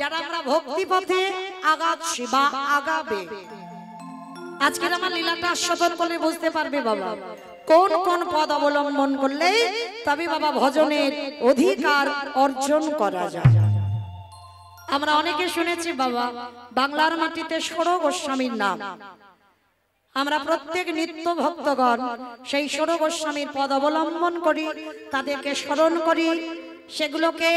যারা আমরা ভক্তি পথে আগাচ্ছি বা আগাবে, আজকের আমার লীলাটা আস্বাদন করলে বুঝতে পারবে বাবা কোন কোন পদ অবলম্বন করলে তবে বাবা ভজনের অধিকার অর্জন করা যায়। আমরা অনেকে শুনেছি বাবা বাংলার মাটিতে ষোড় গোস্বামীর নাম। আমরা প্রত্যেক নিত্য ভক্তগণ সেই ষোড় গোস্বামীর পদ অবলম্বন করি, তাদেরকে স্মরণ করি, সেগুলোকে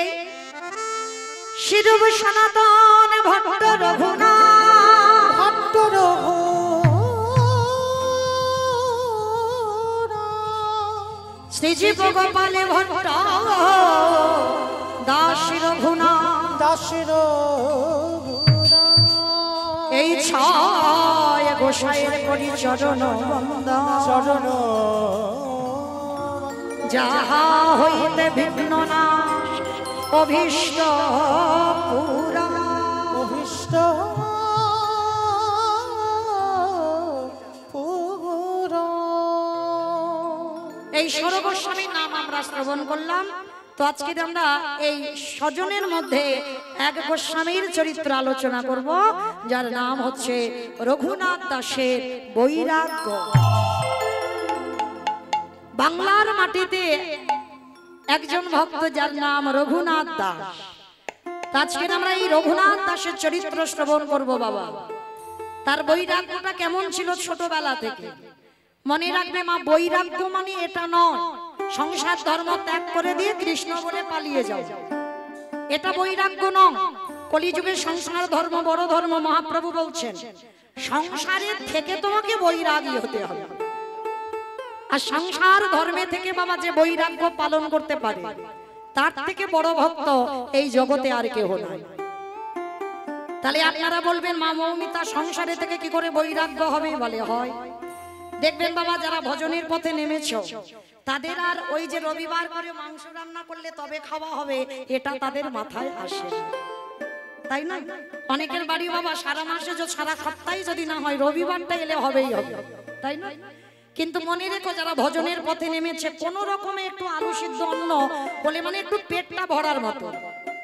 শিরূপ সনাতন ভট্ট রঘুনাথ শ্রীজীব গোপালে ভট্ট দাস রঘুনাথ এই ছয় গোসাইয়ের করি চরণ বন্দন, যাহা হইতে বিঘ্ন নাশ অভীষ্ট পুরা অভীষ্ট পুরা। এই ষোড় গোস্বামীর নাম আমরা শ্রবণ করলাম। তো আজকে আমরা এই স্বজনের মধ্যে এক গোস্বামীর চরিত্র আলোচনা করব, যার নাম হচ্ছে রঘুনাথ দাসের বৈরাগ্য। বাংলার মাটিতে একজন ভক্ত যার নাম রঘুনাথ দাস। আজকে আমরা এই রঘুনাথ দাসের চরিত্র শ্রবণ করব বাবা। তার বৈরাগ্যটা কেমন ছিল ছোটবেলা থেকে। মনে রাখবে মা, বৈরাগ্য মানে এটা নয় সংসার ধর্ম ত্যাগ করে দিয়ে কৃষ্ণ বলে পালিয়ে যাও, এটা বৈরাগ্য নয়। কলিযুগে সংসার ধর্ম বড় ধর্ম। মহাপ্রভু বলছেন সংসারের থেকে তোমাকে বৈরাগী হতে হবে। আর সংসার ধর্মে থেকে বাবা যে বৈরাগ্য পালন করতে পারে তার থেকে বড় ভক্ত এই জগতে আর কেউ নাই। তাহলে আপনারা বলবেন মা মৌমিতা সংসারে থেকে কি করে বৈরাগ্য হবে? বলে হয়। দেখবেন বাবা যারা ভজনের পথে নেমেছো তাদের আর ওই যে রবিবার করে মাংস রান্না করলে তবে খাওয়া হবে এটা তাদের মাথায় আসে, তাই না? অনেকের বাড়ি বাবা সারা মাসে সারা সপ্তাহে যদি না হয় রবিবারটা এলে হবেই হবে, তাই না? কিন্তু মনে রেখো যারা ভজনের পথে নেমেছে কোন রকমে একটু আলু সিদ্ধ অন্ন বলে মানে একটু পেটটা ভরার মতো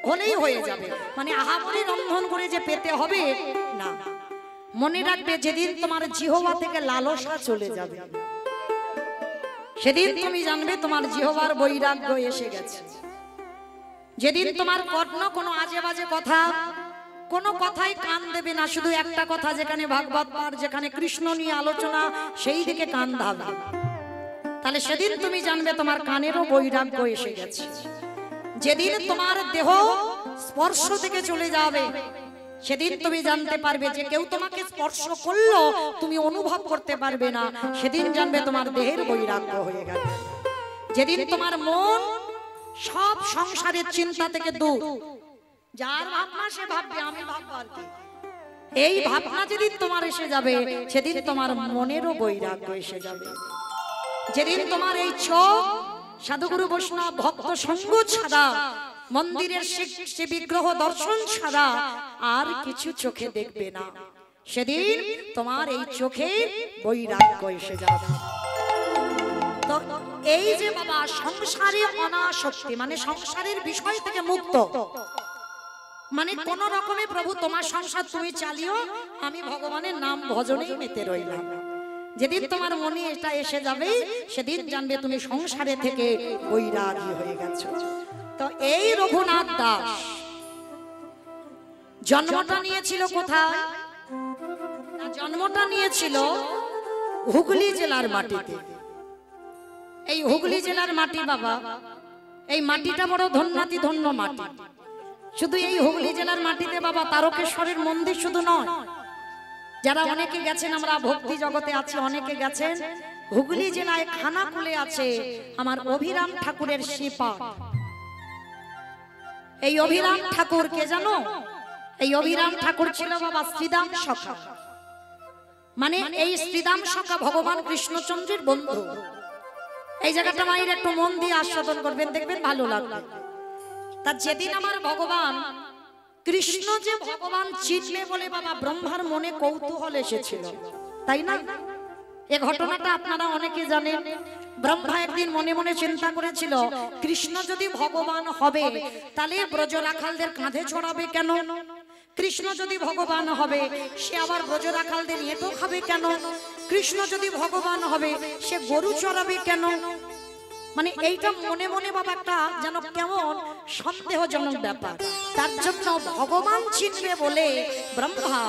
হলেই হয়ে যাবে, মানে আহামরি রন্ধন করে যে পেতে হবে না। মনে রাখবে যেদিন তোমার জিহ্বা থেকে লালসা চলে যাবে সেদিন তুমি জানবে তোমার জিহ্বার বৈরাগ্য এসে গেছে। যেদিন তোমার কর্ণ কোনো আজে বাজে কথা, কোনো কথাই কান দেবে না, শুধু একটা কথা যেখানে ভাগবত পাঠ, যেখানে কৃষ্ণ নিয়ে আলোচনা, সেই দিকে কান ধাবে, তাহলে সেদিন তুমি জানবে তোমার কানেরও বৈরাগ্য এসে গেছে। যেদিন তোমার দেহ স্পর্শ থেকে চলে যাবে সেদিন তুমি জানতে পারবে যে কেউ তোমাকে স্পর্শ করলো তুমি অনুভব করতে পারবে না, সেদিন জানবে তোমার দেহের বৈরাগ্য হয়ে গেল। যেদিন তোমার মন সব সংসারের চিন্তা থেকে দূর, যার ভাবনা সে ভাববে আমি ভাববো আর কি, এই ভাবনা যেদিন তোমার এসে যাবে সেদিন তোমার মনেরও বৈরাগ্য এসে যাবে। যেদিন তোমার এই চোখ সাধুগুরু বৈষ্ণব ভক্ত সঙ্গ ছাড়া, মন্দিরের সে বিগ্রহ দর্শন ছাড়া আর কিছু চোখে দেখবে না, সেদিন তোমার এই চোখে বৈরাগ্য এসে যাবে। তো এই যে বাবা সংসারে অনাসক্তি মানে সংসারের বিষয় থেকে মুক্ত, মানে কোন রকমে প্রভু তোমার সংসার তুমি চালিও, আমি ভগবানের নাম ভজনেই মেতে রইলাম। যেদিন তোমার মনে এটা এসে যাবে সেদিন জানবে তুমি সংসারে থেকে বৈরাগী হয়ে গেছো। তো এই রঘুনাথ দাস জন্মটা নিয়েছিল কোথায়? জন্মটা নিয়েছিল হুগলি জেলার মাটিতে। এই হুগলি জেলার মাটি বাবা, এই মাটিটা বড় ধন্যাতি ধন্য মাটি। শুধু এই হুগলি জেলার মাটিতে বাবা তারকেশ্বরের মন্দির শুধু নয়, যারা অনেকে গেছেন, আমরা ভক্তি জগতে আছি অনেকে গেছেন, হুগলি জেলায় খানাকুলে আছে আমার অভিরাম ঠাকুরের শ্রীপাদ। এই অভিরাম ঠাকুর কে জানো? এই অভিরাম ঠাকুর ছিল বাবা শ্রীদাম সখা, মানে এই শ্রীদাম সখা ভগবান কৃষ্ণচন্দ্রের বন্ধু। এই জায়গাটা মায়ের একটু মন দিয়ে আস্বাদন করবেন, দেখবেন ভালো লাগবে। তা যেদিন আমার ভগবান কৃষ্ণ যে ভগবান চিনবে বলে বাবা ব্রহ্মার মনে কৌতূহল এসেছিল, তাই না? এ ঘটনাটা আপনারা অনেকে জানেন। ব্রহ্মা একদিন মনে মনে চিন্তা করেছিল, কৃষ্ণ যদি ভগবান হবে তাহলে ব্রজ রাখালদের কাঁধে চড়াবে কেন? কৃষ্ণ যদি ভগবান হবে সে আবার ব্রজ রাখালদের এঁটো খাবে কেন? কৃষ্ণ যদি ভগবান হবে সে গরু চড়াবে কেন? মানে এইটা মনে মনে বাবা একটা যেন কেমন সন্দেহজনক ব্যাপার। তার জন্য ভগবান চিনবে বলে ব্রহ্মা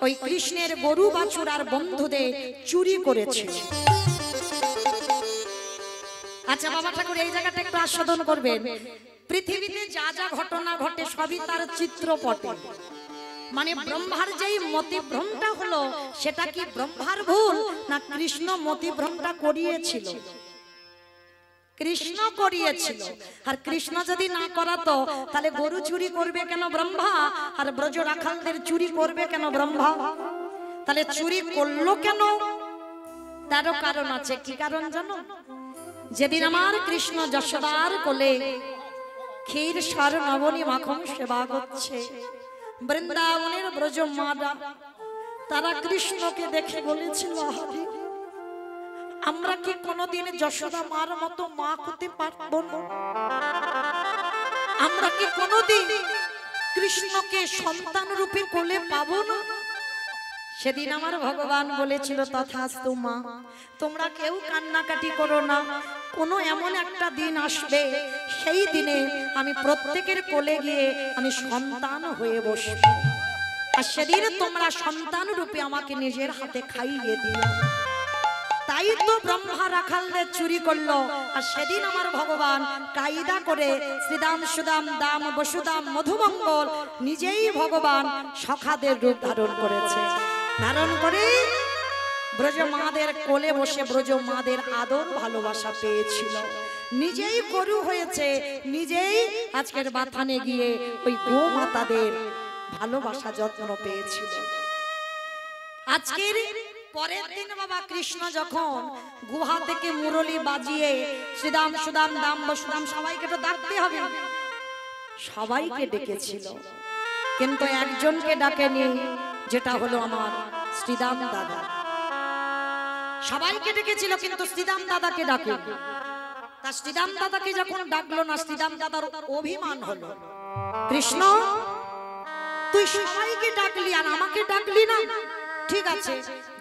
ওই কৃষ্ণের গরু বাছুর আর বন্ধুদের চুরি করেছে। আচ্ছা বাবা ঠাকুর এই জায়গাটা একটু আস্বাদন করবেন। পৃথিবীতে যা যা ঘটনা ঘটে সবই তার চিত্রপটে। মানে ব্রহ্মার যেই মতিভ্রমটা হলো সেটা কি ব্রহ্মার ভুল না কৃষ্ণ মতিভ্রমটা করিয়েছিল? কৃষ্ণ করিয়েছিল। আর কৃষ্ণ যদি না করাতো তাহলে গরু চুরি করবে কেন ব্রহ্মা? আর ব্রজ রাখালদের চুরি করবে কেন ব্রহ্মা? তাহলে চুরি করলো কেন? তারও কারণ আছে। কি কারণ জানো? যেদিন আমার কৃষ্ণ যশোদার কোলে ক্ষীর সার নবনী মাখন সেবা করছে, বৃন্দাবনের ব্রজ মারা তারা কৃষ্ণকে দেখে বলেছিল, আমরা কি কোনোদিন যশোদা মার মতো মা হতে পারবো না? আমরা কি কোনোদিন কৃষ্ণকে সন্তান রূপে কোলে পাবো না? সেদিন আমার ভগবান বলেছিল, তথাস্তু মা, তোমরা কেউ কান্নাকাটি করো না, কোনো এমন একটা দিন আসবে সেই দিনে আমি প্রত্যেকের কোলে গিয়ে আমি সন্তান হয়ে বসবো, আর সেদিন তোমরা সন্তান রূপে আমাকে নিজের হাতে খাইয়ে দিও। তাই তো ব্রহ্মা রাখালদের চুরি করলো। আর সেদিন আমার ভগবান কায়দা করে শ্রীদাম সুদাম দাম বসুদাম মধুমঙ্গল নিজেই ভগবান সখাদের রূপ ধারণ করেছে। ধারণ করে ব্রজ মাদের কোলে বসে ব্রজ মাদের আদর ভালোবাসা পেয়েছিল। নিজেই গরু হয়েছে, নিজেই আজকের বাথানে গিয়ে ওই গো মাতাদের ভালোবাসা যত্ন পেয়েছিল। আজকের পরের দিন বাবা কৃষ্ণ যখন গুহা থেকে মুরলি বাজিয়ে শ্রীদাম সুদাম দাম বসুদাম সবাইকে তো ডাকতে হবে, সবাইকে ডেকেছিল, কিন্তু একজনকে ডাকেনি, যেটা হলো আমার শ্রীদাম দাদা। সবাইকে ডেকেছিল কিন্তু শ্রীদাম দাদাকে ডাকে। তা শ্রীদাম দাদাকে যখন ডাকলো না, শ্রীদাম দাদার অভিমান হলো, কৃষ্ণ তুই সবাইকে ডাকলি আর আমাকে ডাকলি না? ঠিক আছে,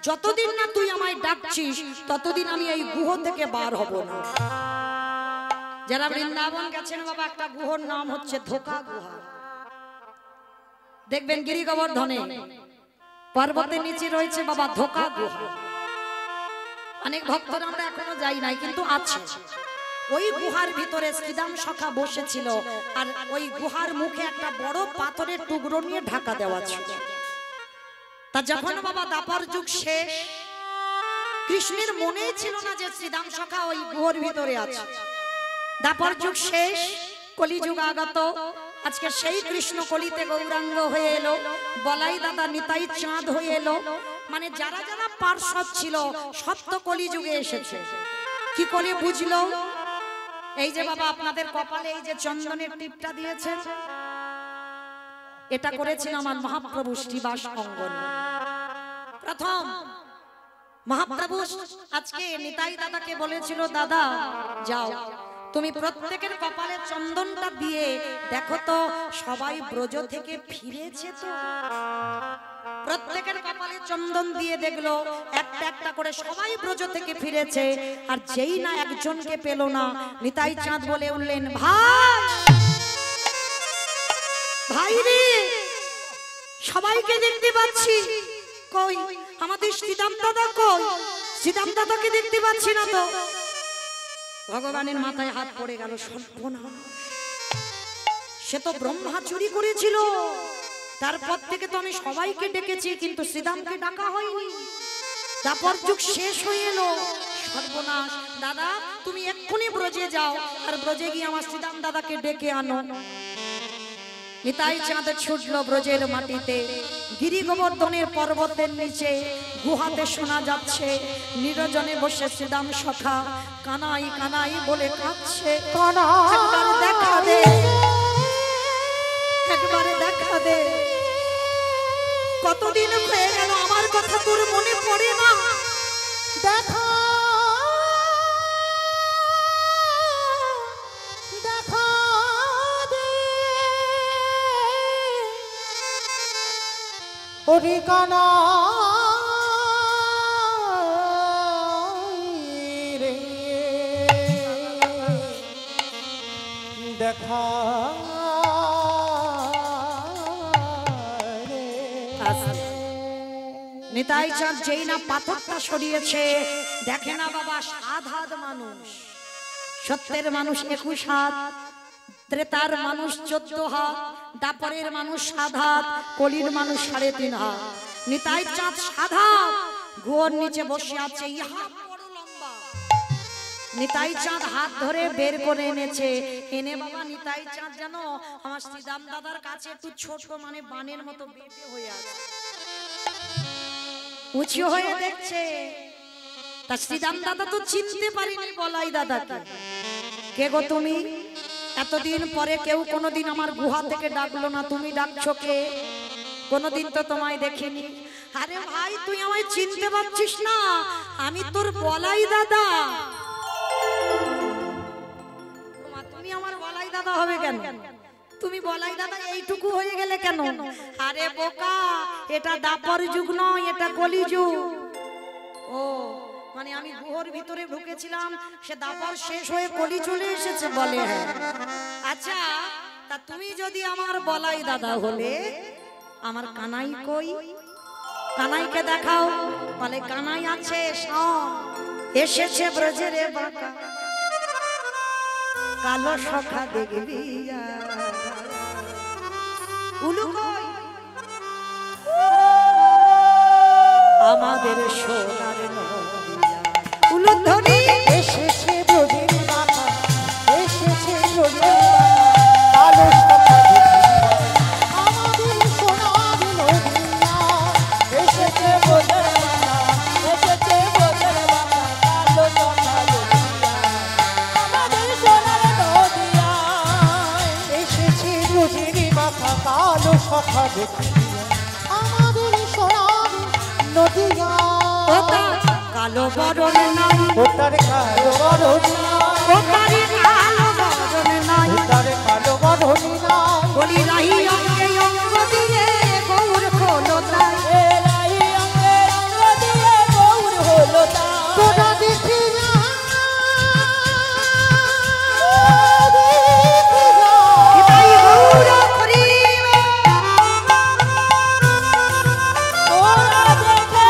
যতদিন না তুই আমায় ডাকছিস ততদিন আমি এই গুহ থেকে বার হব না। যারা বৃন্দাবন গেছেন বাবা, একটা গুহর নাম হচ্ছে ধোকা গুহা। দেখবেন গিরি গোবর্ধনে পর্বতের নিচে রয়েছে বাবা ধোকা গুহা। অনেক ভক্তরা আমরা এখনো যাই নাই, কিন্তু আছে। ওই গুহার ভিতরে শ্রীদাম সখা বসেছিল, আর ওই গুহার মুখে একটা বড় পাথরের টুকরো নিয়ে ঢাকা দেওয়া ছিল। তা যখন বাবা দাপর যুগ শেষ, কৃষ্ণের মনেই ছিল না যে শ্রীদাম সখা ওই গুহার ভিতরে আছে। দাপর যুগ শেষ, কলিযুগ আগত। আজকে সেই কৃষ্ণ কলিতে গৌরাঙ্গ হয়ে এলো, বলাই দাদা নিতাই চাঁদ হয়ে এলো। মানে যারা যারা পার্শ্বদ ছিল সব তো কলিযুগে এসেছে। কি করে বুঝলো? এই যে বাবা আপনাদের কপালে এই যে চন্দনের টিপটা দিয়েছেন, এটা করেছিল আমার মহাপ্রভু শ্রীবাস অঙ্গন। প্রথম মহাপ্রভু আজকে নিতাই দাদাকে বলেছিল, দাদা যাও তুমি প্রত্যেকের কপালে চন্দনটা দিয়ে দেখো তো সবাই ব্রজ থেকে ফিরেছে তো। প্রত্যেকের কপালে চন্দন দিয়ে দেখলো একটা একটা করে সবাই ব্রজ থেকে ফিরেছে। আর যেই না একজনকে পেল না, নিতাই চাঁদ বলে উঠলেন, ভাই ভাই রে, সবাইকে দেখতে পাচ্ছি, কই আমাদের শ্রীদাম দাদা কই? শ্রীদাম দাদাকে দেখতে পাচ্ছি না তো। ভগবানের মাথায় হাত পড়ে গেল, সর্বনাশ, সে তো ব্রহ্মা চুরি করেছিল। তারপর থেকে তো আমি সবাইকে ডেকেছি, কিন্তু শ্রীদামকে ডাকা হয়নি। তারপর যুগ শেষ হয়ে এলো, সর্বনাশ। দাদা তুমি এক্ষুনি ব্রজে যাও, আর ব্রজে গিয়ে আমার শ্রীদাম দাদাকে ডেকে আনো। নিতাই চাঁদ ছুটলো ব্রজের মাটিতে। গিরি গোবর্ধনের পর্বতের নিচে গুহাতে শোনা যাচ্ছে নিরজনে বসে শ্রীদাম সখা কানাই কানাই বলে কাঁদছে, একবার দেখা দে, একবারে দেখা দে। কতদিন হয়ে গেল আমার কথা তোর মনে পড়ে না? দেখা দেখা দে ওরে কানা রে দেখা নিতাই চাঁদ যেই না পাথরটা সরিয়েছে দেখে না বাবা 7 হাত মানুষ, সত্যের মানুষ 21 হাত, ত্রেতার মানুষ 14 হাত, দাপরের মানুষ 7 হাত, কলির মানুষ 3.5 হাত। নিতাই চাঁদ 7 হাত গোর নিচে বসে আছে, ইহা বড় লম্বা। নিতাই চাঁদ হাত ধরে বের করে এনেছে, এনে বাবা নিতাই চাঁদ জানো আমার শ্রীদাম দাদার কাছে একটু ছোট মানে বানের মতো বেঁধে হয়ে আছে, উঁচু হয়ে দেখছে। তা শ্রীদাম দাদা তো চিনতে পারিনি বলাই দাদাকে, কে গো তুমি? এতদিন পরে কেউ কোনোদিন আমার গুহা থেকে ডাকলো না, তুমি ডাকছো কে? কোনোদিন তো তোমায় দেখিনি। আরে ভাই তুই আমায় চিনতে পারছিস না, আমি তোর বলাই দাদা। তুমি আমার বলাই দাদা হবে কেন? তুমি বলাই দাদা এইটুকু হয়ে গেলে কেন? আরে বোকা, এটা দাপর যুগ নয়, এটা কলি যুগ। ও মানে আমি গুহর ভিতরে ঢুকেছিলাম, সে দাপর শেষ হয়ে কলি চলে এসেছে বলে। হ্যাঁ আচ্ছা, তা তুমি যদি আমার বলাই দাদা হলে আমার কানাই কই? কানাইকে দেখাও। বলে কানাই আছে, এসেছে ব্রজের বাঁকা, কালো সখা দেখবি উলু কই? আমাদের সোনার নদিয়া উলুধ্বনি এসেছে ব্রজের বাঁকা, এসেছে ব্রজের বাঁকা, কালো সখা আমাদের সোনার নদিয়া। এসেছে ব্রজের বাঁকা, এসেছে ব্রজের বাঁকা, কালো সখা আমাদের সোনার নদিয়া। এসেছে ব্রজের বাঁকা, কালো সখা আমাদের সোনার নদিয়া। কালো বরণ নাই, ওটার কালো বরণ ওটারি কালো বরণ নাই, ওটার কালো বরণ নাই। বলি রাহি অঙ্গে অঙ্গ দিয়ে গৌর খোলো তাই, রাহি অঙ্গে অঙ্গ দিয়ে গৌর হলো তাই। তোরা দেখি না, তাই গৌর করিবে। তোরা দেখে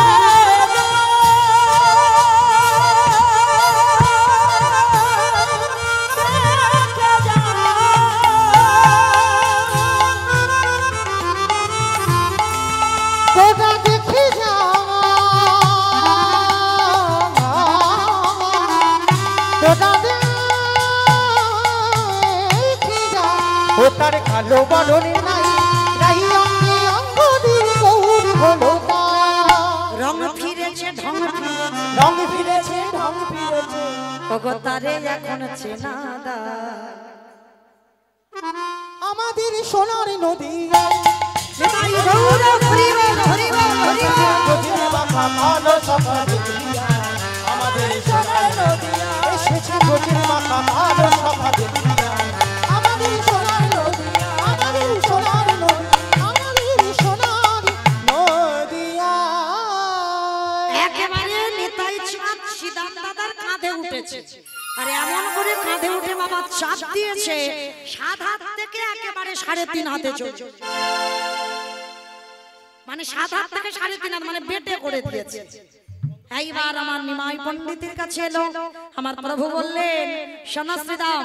তোরা দেখে যা, তোরা দেখে যা। ও তার কালো বরণ নাই, রাহি অঙ্গে অঙ্গ দিয়ে গৌর হলো তাই। রং ফিরেছে ঢং ফিরেছে, রং ফিরেছে ঢং ফিরেছে, ভগতারে এখন চেনা দা। আমাদের সোনার নদিয়ায়। তাই গৌর করিবে হরিবে হরিবে। ব্রজের বাঁকা কালো সখা দেখিয়া, আমাদের সোনার নদিয়ায়। এসেছে ব্রজের বাঁকা কালো সখা দেখিয়া, আমাদের সোনার নদিয়া, আমাদের সোনার নদিয়া, আমাদের সোনার নদিয়া। একেবারে নিতাই চাঁদ শ্রীদাম দাদার কাঁধে উঠেছে, আর এমন করে কাঁধে উঠে বাবা চাপ দিয়েছে 7 হাত থেকে একেবারে 3.5 হাতে চলছে। মানে 7 হাত থেকে 3.5 হাত মানে বেটে করে দিয়েছে। এইবার আমার নিমাই পণ্ডিতের কাছে এলো, আমার প্রভু বললেন শোনো শ্রীদাম,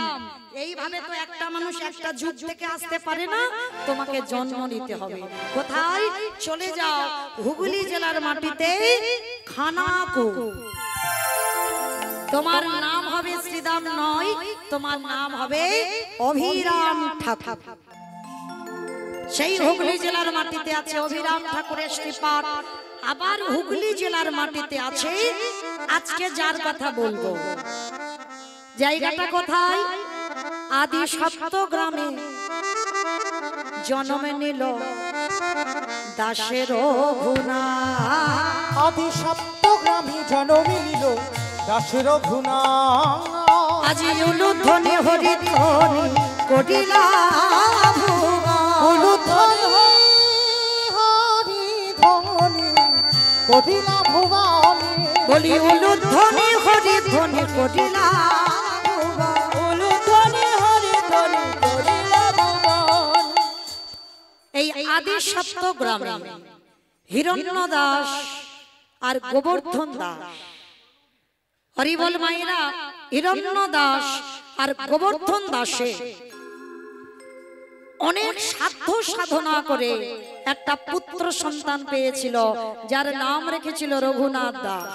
এইভাবে তো একটা মানুষ একটা যুগ থেকে আসতে পারে না, তোমাকে জন্ম নিতে হবে। কোথায়? চলে যাও হুগলি জেলার মাটিতে খানাকো। তোমার নাম হবে শ্রীদাম নয়, তোমার নাম হবে অভিরাম ঠাকুর। সেই হুগলি জেলার মাটিতে আছে অভিরাম ঠাকুরের শ্রীপাঠ। আবার হুগলি জেলার মাটিতে আছে আজকে যার কথা বলবো, জায়গাটা কোথায়? আদি সপ্তগ্রামে জন্ম নিল দাসের ঘুনা। আদি সপ্তগ্রামী জনমিল দাসের ঘুনা। আজি উলুধ্বনি হরিধ্বনি করিলা উলুধ্বনি হরিধ্বনি করিলা ভুবনে। বলি উলুধ্বনি হরিধ্বনি করিলা উলুধ্বনি হরিধ্বনি করিলা ভুবন। এই আদি সপ্তগ্রামে হিরণ্য দাস আর গোবর্ধন দাস, হরিবল মায়েরা, হিরণ্য দাস আর গোবর্ধন দাসে অনেক সাধ্য সাধনা করে একটা পুত্র সন্তান পেয়েছিল, যার নাম রেখেছিল রঘুনাথ দাস।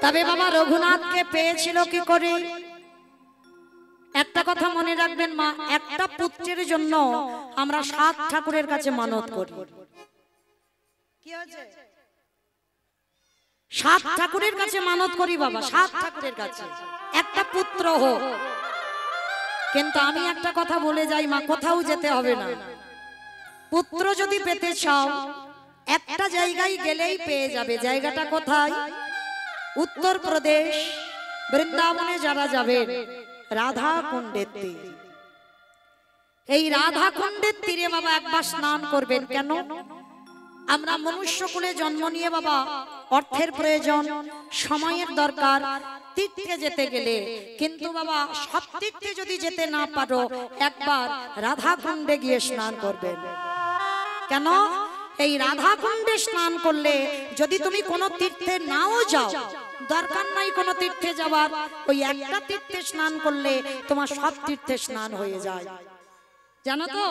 তবে বাবা রঘুনাথকে পেয়েছিল কি করে? একটা কথা মনে রাখবেন মা, একটা পুত্রের জন্য আমরা 7 ঠাকুরের কাছে মানত করি। কি হয়েছে? 7 ঠাকুরের কাছে মানত করি বাবা, 7 ঠাকুরের কাছে একটা পুত্র হোক। কিন্তু আমি একটা কথা বলে যাই মা, কোথাও যেতে হবে না। পুত্র যদি পেতে চাও একটা জায়গায় গেলেই পেয়ে যাবে। জায়গাটা কোথায়? উত্তরপ্রদেশ বৃন্দাবনে যারা যাবেন, রাধা কুণ্ডের তীর। এই রাধা কুণ্ডের তীরে বাবা একবার স্নান করবেন। কেন? আমরা মনুষ্য কুলে জন্ম নিয়ে বাবা অর্থের প্রয়োজন, সময়ের দরকার, তীর্থে যেতে গেলে। কিন্তু বাবা সব তীর্থে যদি যেতে না পারো, একবার রাধা কুণ্ডে গিয়ে স্নান করবেন। কেন? এই রাধা কুণ্ডে স্নান করলে যদি তুমি কোনো তীর্থে নাও যাও, দরকার নাই কোনো তীর্থে যাওয়ার, ওই একটা তীর্থে স্নান করলে তোমার সব তীর্থে স্নান হয়ে যায়। জানো তো?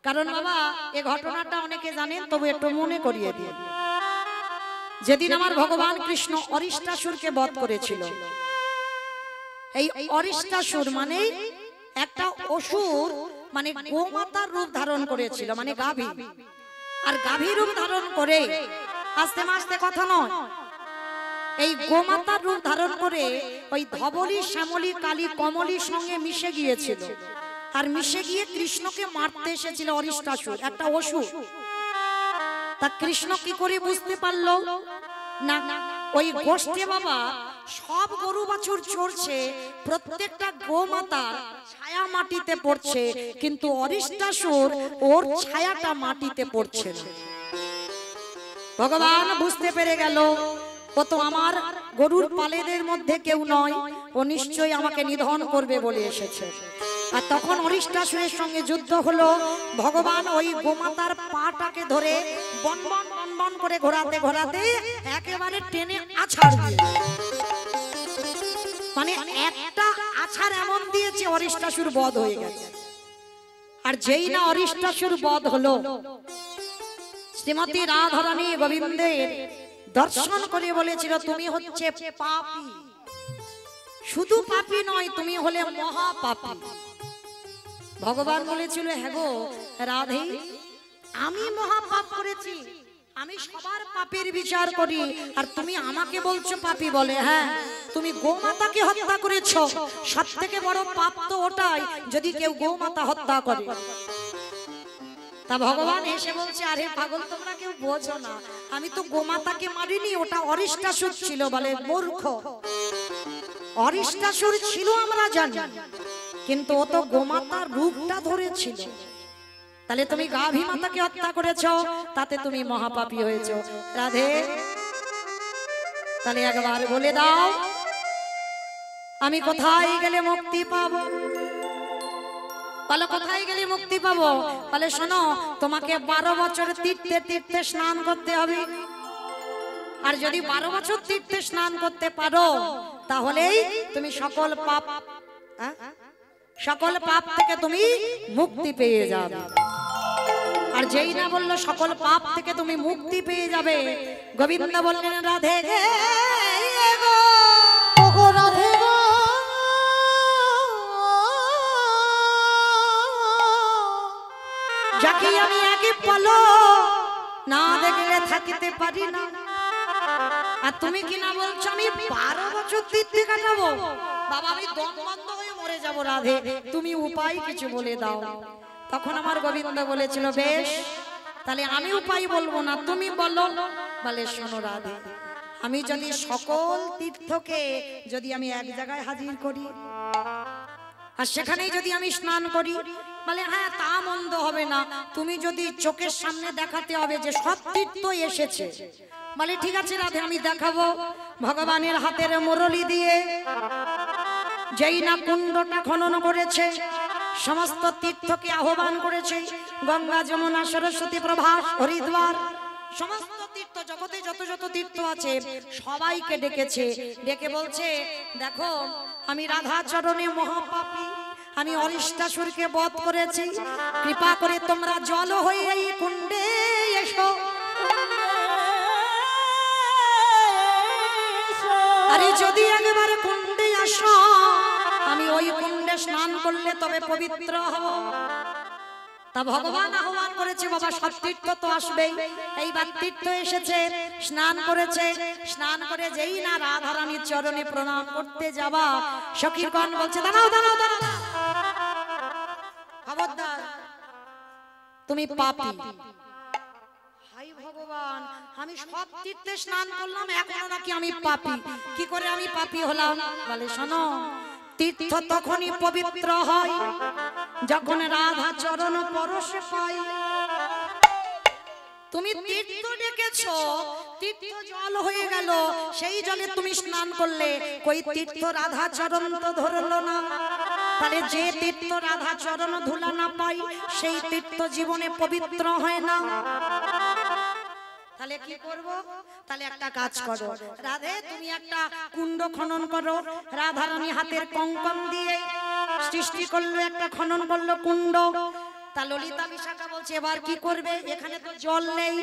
কারণ বাবা এই ঘটনাটা অনেকে জানেন, তবু একটু মনে করিয়ে দিই। যেদিন আমার ভগবান কৃষ্ণ অরিষ্টাসুরকে বধ করেছিল, এই অরিষ্টাসুর মানে একটা অসুর, মানে গোমাতার রূপ ধারণ করেছিল, মানে গাভী। আর গাভী রূপ ধারণ করে, আস্তে আস্তে কথা নয়, এই গোমাতার রূপ ধারণ করে ওই ধবলী, শ্যামলী, কালী, কমলীর সঙ্গে মিশে গিয়েছিল। আর মিশে গিয়ে কৃষ্ণকে মারতে এসেছিল অরিষ্টাসুর, একটা অসুর। তা কৃষ্ণ কি করে বুঝতে পারলো? না, ওই গোষ্ঠে বাবা সব গরু বাছুর চড়ছে, প্রত্যেকটা গোমাতার ছায়া মাটিতে পড়ছে, কিন্তু অরিষ্টাসুর ওর ছায়াটা মাটিতে পড়ছে না। ভগবান বুঝতে পেরে গেল, ও তো আমার গরুর পালেদের মধ্যে কেউ নয়, ও নিশ্চয়ই আমাকে নিধন করবে বলে এসেছে। আর তখন অরিষ্টাসুরের সঙ্গে যুদ্ধ হলো। ভগবান ওই গোমাতার পাটাকে ধরে বনবন বনবন করে ঘোরাতে ঘোরাতে একেবারে টেনে আছাড় দিয়ে, মানে একটা আছাড় এমন দিয়েছে অরিষ্টাসুর বধ হয়ে গেছে। আর যেই না অরিষ্টাসুর বধ হলো, শ্রীমতী রাধারানী গোবিন্দের দর্শন করে বলেছিল, তুমি হচ্ছে পাপী। শুধু পাপী নয়, তুমি হলে মহাপাপী। ভগবান বলেছিল, হ্যাঁ গো রাধে, আমি মহাপাপ করেছি, আমি সবার পাপের বিচার করি, আর তুমি আমাকে বলছো পাপী বলে? হ্যাঁ, তুমি গোমাতাকে হত্যা করেছো। সব থেকে বড় পাপ তো ওটাই, যদি কেউ গোমাতা হত্যা করে। তা ভগবান এসে বলছে, আরে পাগল, তোমরা কেউ বোঝো না, আমি তো গোমাতাকে মারিনি, ওটা অরিষ্টাসুর ছিল। বলে মূর্খ, অরিষ্টাসুর ছিল আমরা জানি, কিন্তু ও তো গোমাতার রূপটা ধরেছিল। তাহলে তুমি গাভী মাতাকে হত্যা করেছো, তাতে তুমি মহাপাপী হয়েছো। রাধে, তাহলে একবার বলে দাও, আমি কোথায় গেলে মুক্তি পাবো? বলো কোথায় গেলে মুক্তি পাবো? বলে শোনো, তোমাকে 12 বছর তীর্থে তীর্থে স্নান করতে হবে। আর যদি 12 বছর তীর্থে স্নান করতে পারো, তাহলেই তুমি সকল পাপ থেকে তুমি মুক্তি পেয়ে যাবে। আর যেই না বললো সকল পাপ থেকে তুমি মুক্তি পেয়ে যাবে, গোবিন্দ বললেন, রাধে গে গো, ওগো রাধে গো, যাকে আমি আগে বলো না দেখলে থাকিতে পারি না। আর তুমি কি না বলছো আমি 12 বছর তীর্থে কাটাবো? বাবা, আমি দম বন্ধ হয়ে মরে যাব। রাধে, তুমি উপায় কিছু বলে দাও। তখন আমার গোবিন্দ বলেছিল, বেশ তাহলে আমি উপায় বলবো না, তুমি বলো। বলে শোনো রাধে, আমি যদি সকল তীর্থকে যদি আমি এক জায়গায় হাজির করি আর সেখানেই যদি আমি স্নান করি, বলে হ্যাঁ তা মন্দ হবে না, তুমি যদি চোখের সামনে দেখাতে হবে যে সব তীর্থ এসেছে। বলে ঠিক আছে রাধে, আমি দেখাবো। ভগবানের হাতের মুরলি দিয়ে যেই না কুণ্ডটা খনন করেছে, সমস্ত তীর্থকে আহ্বান করেছে, গঙ্গা, যমুনা, সরস্বতী, প্রভাস, হরিদ্বার, সমস্ত তীর্থ জগতে যত যত তীর্থ আছে সবাইকে ডেকেছে। ডেকে বলছে দেখো, আমি রাধা চরণে মহাপাপী, আমি অরিষ্টাসুরকে বধ করেছি, কৃপা করে তোমরা জল হয়ে এই কুণ্ডে এসো। আরে যদি একবার কুণ্ডে আসো, আমি ওই কুণ্ডে স্নান করলে তবে পবিত্র হব। তা ভগবান আহ্বান করেছে, বাবা সব তীর্থ তো আসবেই। এইবার তীর্থ এসেছে, স্নান করেছে, স্নান করে যেই না রাধারানীর চরণে প্রণাম করতে যাবা, সখীগণ বলছে দাঁড়াও দাঁড়াও দাঁড়াও, খবরদার, তুমি পাপী। হাই ভগবান, আমি সব তীর্থে স্নান করলাম, এখনো নাকি আমি পাপী। কি করে আমি পাপী হলাম? বলে শোনো, তীর্থ তখনই পবিত্র হয় যখন রাধা চরণ পরশ পায়। তুমি তীর্থ ডেকেছো, তীর্থ জল হয়ে গেল, সেই জলে তুমি স্নান করলে, কই তীর্থ রাধা চরণ তো ধরলো না। তাহলে যে তীর্থ রাধা চরণ ধুলা না পাই, সেই তীর্থ জীবনে পবিত্র হয় না। তাহলে কি করব? তাহলে একটা কাজ করো রাধে, তুমি একটা কুণ্ড খনন করো। রাধারানী হাতের কঙ্কন দিয়ে সৃষ্টি করলো, একটা খনন করলো কুণ্ড। তা ললিতা বিশাখা বলছে এবার কি করবে, এখানে তো জল নেই।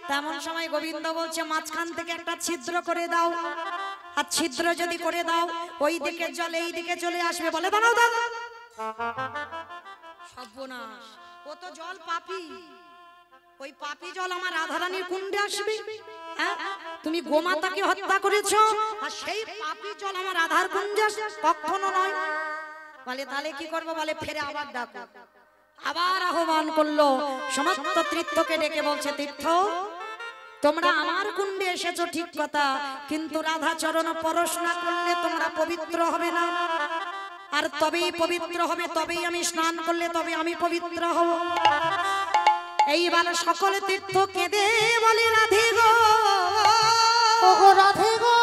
তেমন সময় গোবিন্দ বলছে মাঝখান থেকে একটা ছিদ্র করে দাও, আর ছিদ্র যদি করে দাও ওই দিকে জল এই দিকে চলে আসবে। বলে দাঁড়াও দাদা, সর্বনাশ, ও তো জল পাপী, ওই পাপী জল আমার রাধারানীর কুণ্ডে আসবে? হ্যাঁ, তুমি গোমাতাকে হত্যা করেছো আর সেই পাপী জল আমার রাধার কুণ্ডে আসবে? কখনো নয়। বলে তাহলে কি করবো? বলে ফেরে আবার ডাকো। আবার আহ্বান করলো, সমস্ত তীর্থকে ডেকে বলছে তীর্থ, তোমরা আমার কুণ্ডে এসেছো ঠিক কথা, কিন্তু রাধা চরণ পরশ না করলে তোমরা পবিত্র হবে না। আর তবেই পবিত্র হবে, তবেই আমি স্নান করলে তবে আমি পবিত্র হব। এইবার সকলে তীর্থ কেঁদে বলে রাধে গো, ও গো রাধে গো,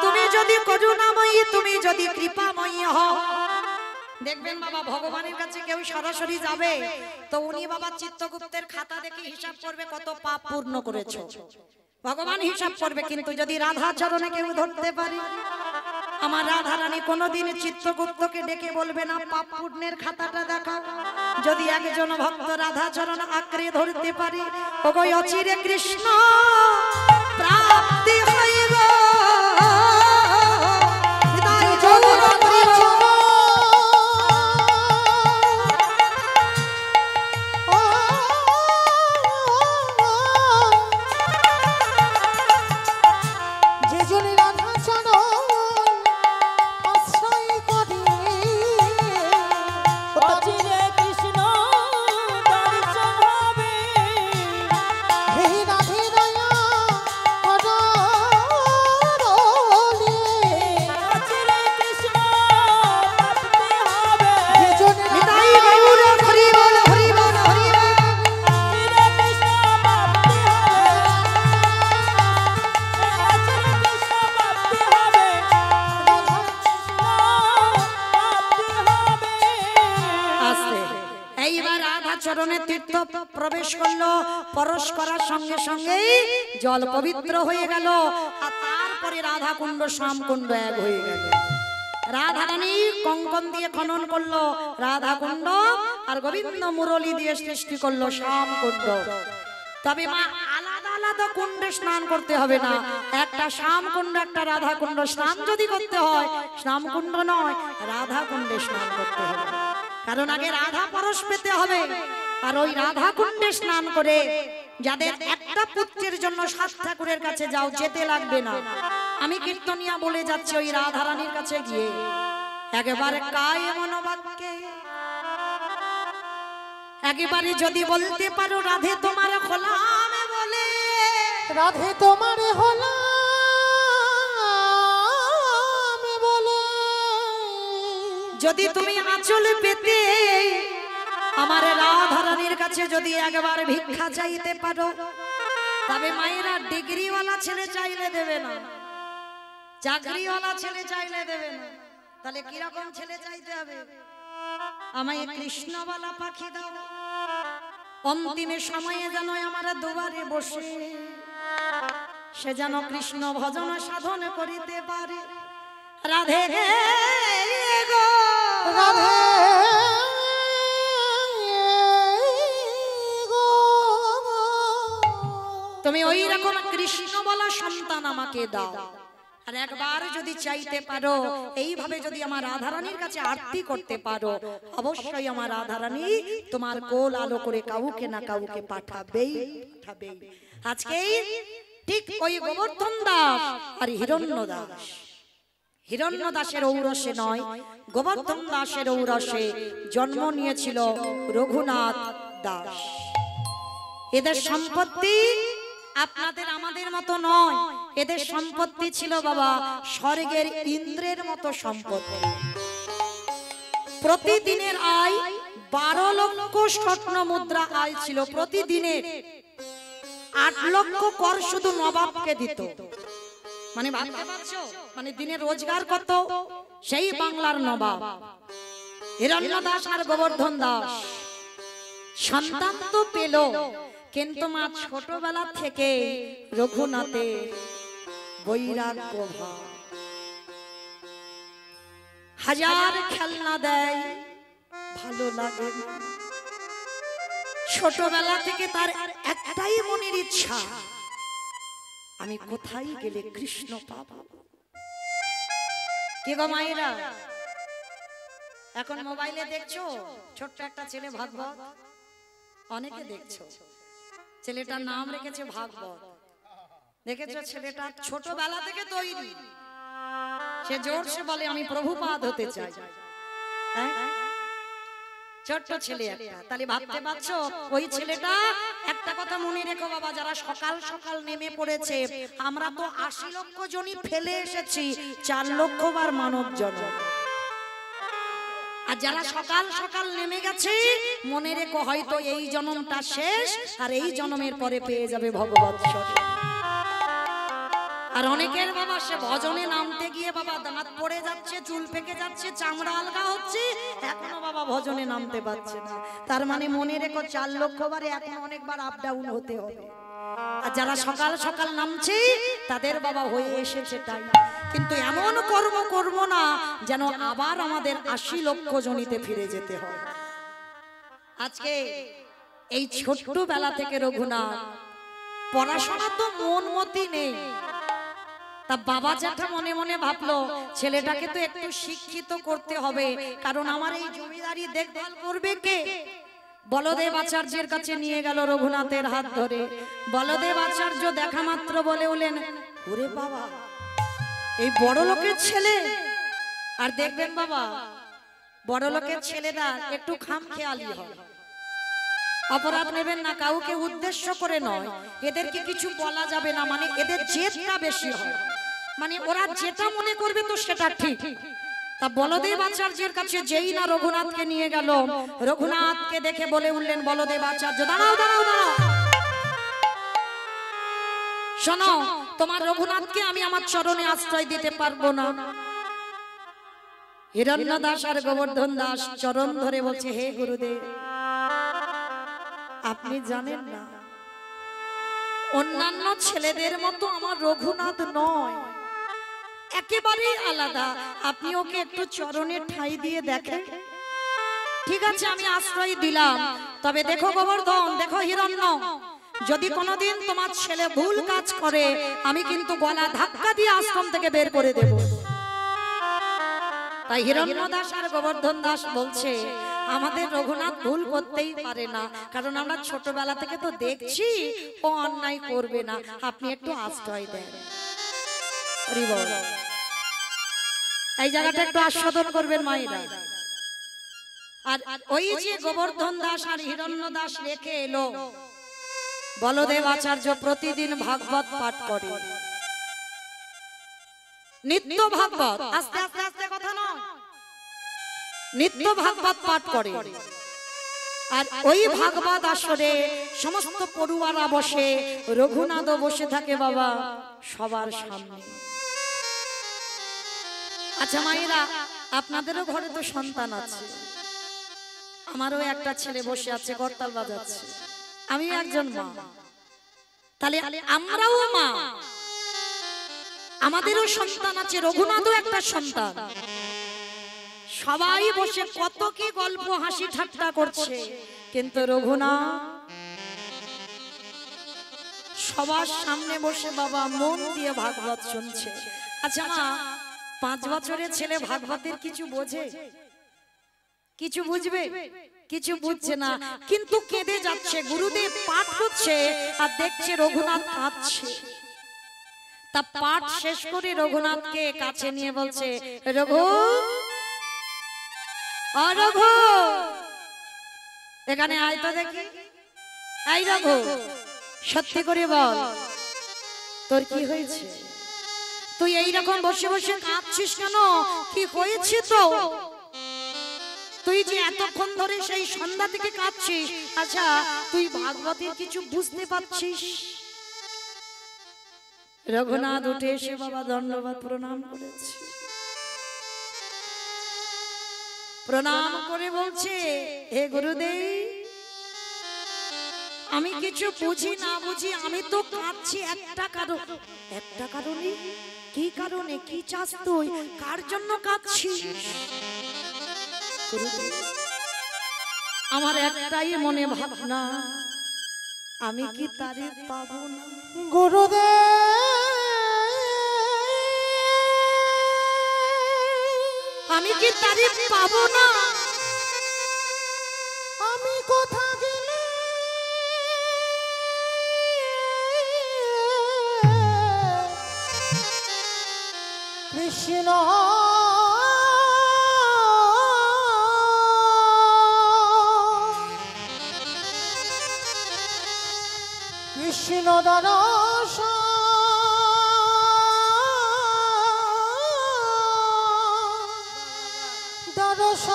তুমি যদি করুণাময়ী, তুমি যদি কৃপাময়ী হও। দেখবেন বাবা, ভগবানের কাছে কেউ সরাসরি যাবে তো উনি বাবা চিত্তগুপ্তের খাতা দেখে হিসাব করবে কত পাপ পূর্ণ করেছো, ভগবান হিসাব করবে। কিন্তু যদি রাধা চরণে কেউ ধরতে পারে, আমার রাধারানী কোনোদিন চিত্তগুপ্তকে ডেকে বলবে না পাপ পূর্ণের খাতাটা দেখাও। যদি একজন ভক্ত রাধা চরণ আঁকড়ে ধরতে পারে, ওগো অচিরে কৃষ্ণ প্রাপ্তি হয় গো। চরণে তীর্থ প্রবেশ করলো, পরশ করার সঙ্গে সঙ্গেই জল পবিত্র হয়ে গেল। আর তারপরে রাধা কুণ্ড শ্যাম কুণ্ড এক হয়ে গেল। রাধারানী কঙ্কন দিয়ে খনন করলো রাধা কুণ্ড, আর গোবিন্দ মুরলী দিয়ে সৃষ্টি করলো শ্যাম কুণ্ড। তবে মা আলাদা আলাদা কুণ্ডে স্নান করতে হবে না, একটা শ্যাম কুণ্ড একটা রাধা কুণ্ড। স্নান যদি করতে হয় শ্যাম কুণ্ড নয়, রাধা কুণ্ডে স্নান করতে হবে। কারণ আগে রাধা পরশ পেতে হবে। আর ওই রাধা কুণ্ডে স্নান করে যাদের একটা পুত্রের জন্য 7 ঠাকুরের কাছে যাও, যেতে লাগবে না। আমি কীর্তনিয়া বলে যাচ্ছি, ওই রাধারানীর কাছে গিয়ে একেবারে কায়ে মনোবাক্যে একেবারে যদি বলতে পারো রাধে তোমার খোলাম বলে, রাধে তোমার হলাম বলে, যদি তুমি আঁচল পেতে আমার রাধারানীর কাছে যদি একবার ভিক্ষা চাইতে পারো, তবে মায়েরা ডিগ্রিওয়ালা ছেলে চাইলে দেবে না, চাকরিওয়ালা ছেলে চাইলে দেবে না, তাহলে কিরকম ছেলে চাইতে হবে? আমায় কৃষ্ণওয়ালা পাখি দাও, অন্তিমে সময়ে যেন আমার দুবারে বসে সে যেন কৃষ্ণ ভজন সাধন করিতে পারে। রাধে গো রাধে গো, তুমি ওই রকম কৃষ্ণ বলা সন্তান আমাকে দাও। আর একবার যদি চাইতে পারো, এইভাবে যদি আমার রাধারানীর কাছে আরতি করতে পারো, অবশ্যই আমার রাধারানী তোমার কোল আলো করে কাউকে না কাউকে পাঠাবেই পাঠাবেই। আজকেই ঠিক ওই গোবর্ধন দাস আর হিরণ্য দাস, হিরণ্য দাসের ঔরসে নয়, গোবর্ধন দাসের ঔরসে জন্ম নিয়েছিল রঘুনাথ দাস। এদের সম্পত্তি আপনাদের আমাদের মতো নয়, এদের সম্পত্তি ছিল বাবা স্বর্গের ইন্দ্রের মতো সম্পত্তি। প্রতিদিনের আয় 12 লক্ষ স্বর্ণ মুদ্রা আয় ছিল প্রতিদিনের। 8 লক্ষ কর শুধু নবাবকে দিত। মানে ভাবতে পারছো, মানে দিনের রোজগার কত? সেই বাংলার নবাব হিরণ্য দাস আর গোবর্ধন দাস সন্তান তো পেল, কিন্তু মা ছোটবেলা থেকে রঘুনাথে বৈরাগ্য ভাব, হাজার খেলনা দেয় ভালো লাগে না। ছোটবেলা থেকে তার একটাই মনের ইচ্ছা, আমি কোথায় গেলে কৃষ্ণ পাবো। কি গো মায়েরা, এখন মোবাইলে দেখছো ছোট্ট একটা ছেলে ভাগবত, অনেকে দেখছো, ছেলেটার নাম রেখেছে ভাগবত। দেখেছো ছেলেটা ছোটবেলা থেকে তৈরি, সে জোরসে বলে আমি প্রভুপাদ হতে চাই। ছোট্ট ছেলে একটা, তাহলে ভাবতে পারছো ওই ছেলেটা। একটা কথা মনে রেখো বাবা, যারা সকাল সকাল নেমে পড়েছে, আমরা তো 80 লক্ষ জনই ফেলে এসেছি, 4 লক্ষ বার মানব জন্ম। আর যারা সকাল সকাল নেমে গেছে, মনে রেখো হয়তো এই জন্মটা শেষ, আর এই জন্মের পরে পেয়ে যাবে ভগবৎ স্বরূপ। আর অনেকের বাবা সে ভজনে নামতে গিয়ে বাবা দাঁত পড়ে যাচ্ছে, চুল পেকে যাচ্ছে, চামড়া আলগা হচ্ছে, এখনো বাবা ভজনে নামতে পারছে না। তার মানে মনে রেখো 4 লক্ষ বারে এখন অনেকবার আপ ডাউন হতে হবে। আর যারা সকাল সকাল নামছে তাদের বাবা হয়ে এসেছে তাই, কিন্তু এমন কর্ম করব না যেন আবার আমাদের 80 লক্ষ জনিতে ফিরে যেতে হয়। আজকে এই ছোট্ট বেলা থেকে রঘুনাথ পড়াশোনা তো মন মতি নেই, তা বাবা জ্যাঠা মনে মনে ভাবলো ছেলেটাকে তো একটু শিক্ষিত করতে হবে, কারণ আমার এই জমিদারি দেখভাল করবে কে। বলদেব আচার্যের কাছে নিয়ে গেল রঘুনাথের হাত ধরে। বলদেব আচার্য দেখা মাত্র বলে উঠলেন, ওরে বাবা এই বড় লোকের ছেলে। আর দেখবেন বাবা বড় লোকের ছেলেরা একটু খামখেয়ালি হয়, অপরাধ নেবেন না, কাউকে উদ্দেশ্য করে নয়, এদেরকে কিছু বলা যাবে না, মানে এদের জেদটা বেশি হয়, মানে ওরা যেটা মনে করবে তো সেটা ঠিক। তা বলদেব আচার্যের কাছে যেই না রঘুনাথকে নিয়ে গেল, রঘুনাথকে দেখে বলে উঠলেন বলদেব আচার্য, দাঁড়াও দাঁড়াও দাঁড়াও, শোনো তোমার রঘুনাথকে আমি আমার চরণে আশ্রয় দিতে পারবো না। হিরণ্য দাস আর গোবর্ধন দাস চরণ ধরে বলছে, হে গুরুদেব আপনি জানেন না অন্যান্য ছেলেদের মতো আমার রঘুনাথ নয়, একেবারেই আলাদা, আপনি ওকে একটু চরণে ঠাঁই দিয়ে দেখেন। ঠিক আছে আমি আশ্রয় দিলাম, তবে দেখো গোবর্ধন, দেখো হিরণ্য, যদি কোনোদিন তোমার ছেলে ভুল কাজ করে আমি কিন্তু গলা ধাক্কা দিয়ে আশ্রম থেকে বের করে দেব। তাই হিরণ্য দাস আর গোবর্ধন দাস বলছে, আমাদের রঘুনাথ ভুল করতেই পারে না, কারণ আমরা ছোটবেলা থেকে তো দেখছি ও অন্যায় করবে না, আপনি একটু আশ্রয় দেন। এই জায়গাটা একটু আস্বাদন করবেন মায়েরা। আর ওই যে গোবর্ধন দাস আর হিরণ্য দাস রেখে এলো, বলদেব আচার্য প্রতিদিন ভাগবত পাঠ করে, নিত্য ভাগবত, আস্তে আস্তে আস্তে কথা নয়, নিত্য ভাগবত পাঠ করে। আর ওই ভাগবত আসরে সমস্ত পড়ুয়ারা বসে, রঘুনাথও বসে থাকে বাবা সবার সামনে। আচ্ছা মায়েরা, আপনাদেরও ঘরে তো সন্তান আছে, আমারও একটা ছেলে বসে আছে করতাল বাজাচ্ছে, আমি একজন মা, তাহলে আমরাও মা, আমাদেরও সন্তান আছে, রঘুনাথও একটা সন্তান। সবাই বসে কত কি গল্প হাসি ঠাট্টা করছে, কিন্তু রঘুনাথ সবার সামনে বসে বাবা মন দিয়ে ভাগবত শুনছে। আচ্ছা মা, 5 বছরের ছেলে ভাগবতের কিছু বোঝে? কিছু বুঝবে? কিছু বুঝছে না, কিন্তু কেঁদে যাচ্ছে। গুরুদেব পাঠ করছে আর দেখছে রঘুনাথ কাঁদছে। তা পাঠ শেষ করে রঘুনাথকে কাছে নিয়ে বলছে, রঘু, ও রঘু, এখানে আয় তো দেখি। এই রঘু, সত্যি করে বল, তোর কি হয়েছে? তুই এইরকম বসে বসে কাঁদছিস কেন? কি হয়েছে তো? তুই যে এতক্ষণ ধরে সেই সন্ধ্যা থেকে কাঁদছিস, আচ্ছা তুই ভাগবতের কিছু বুঝতে পারছিস? রঘুনাথ উঠে এসে বাবা দণ্ডবাদ প্রণাম করেছে, প্রণাম করে বলছে, হে গুরুদেব, আমি কিছু বুঝি না বুঝি আমি তো কাঁদছি একটা কারণ, একটা কারণে। কি কারণে? কি চাস তুই? কার জন্য কাঁদছিস? গুরুদেব, আমার একটাই মনে ভাবনা, আমি কি তারে পাবো না? গুরুদেব, আমি কি তারে পাবো না? আমি কোথা গেলে কৃষ্ণ কৃষ্ণ দরস দরস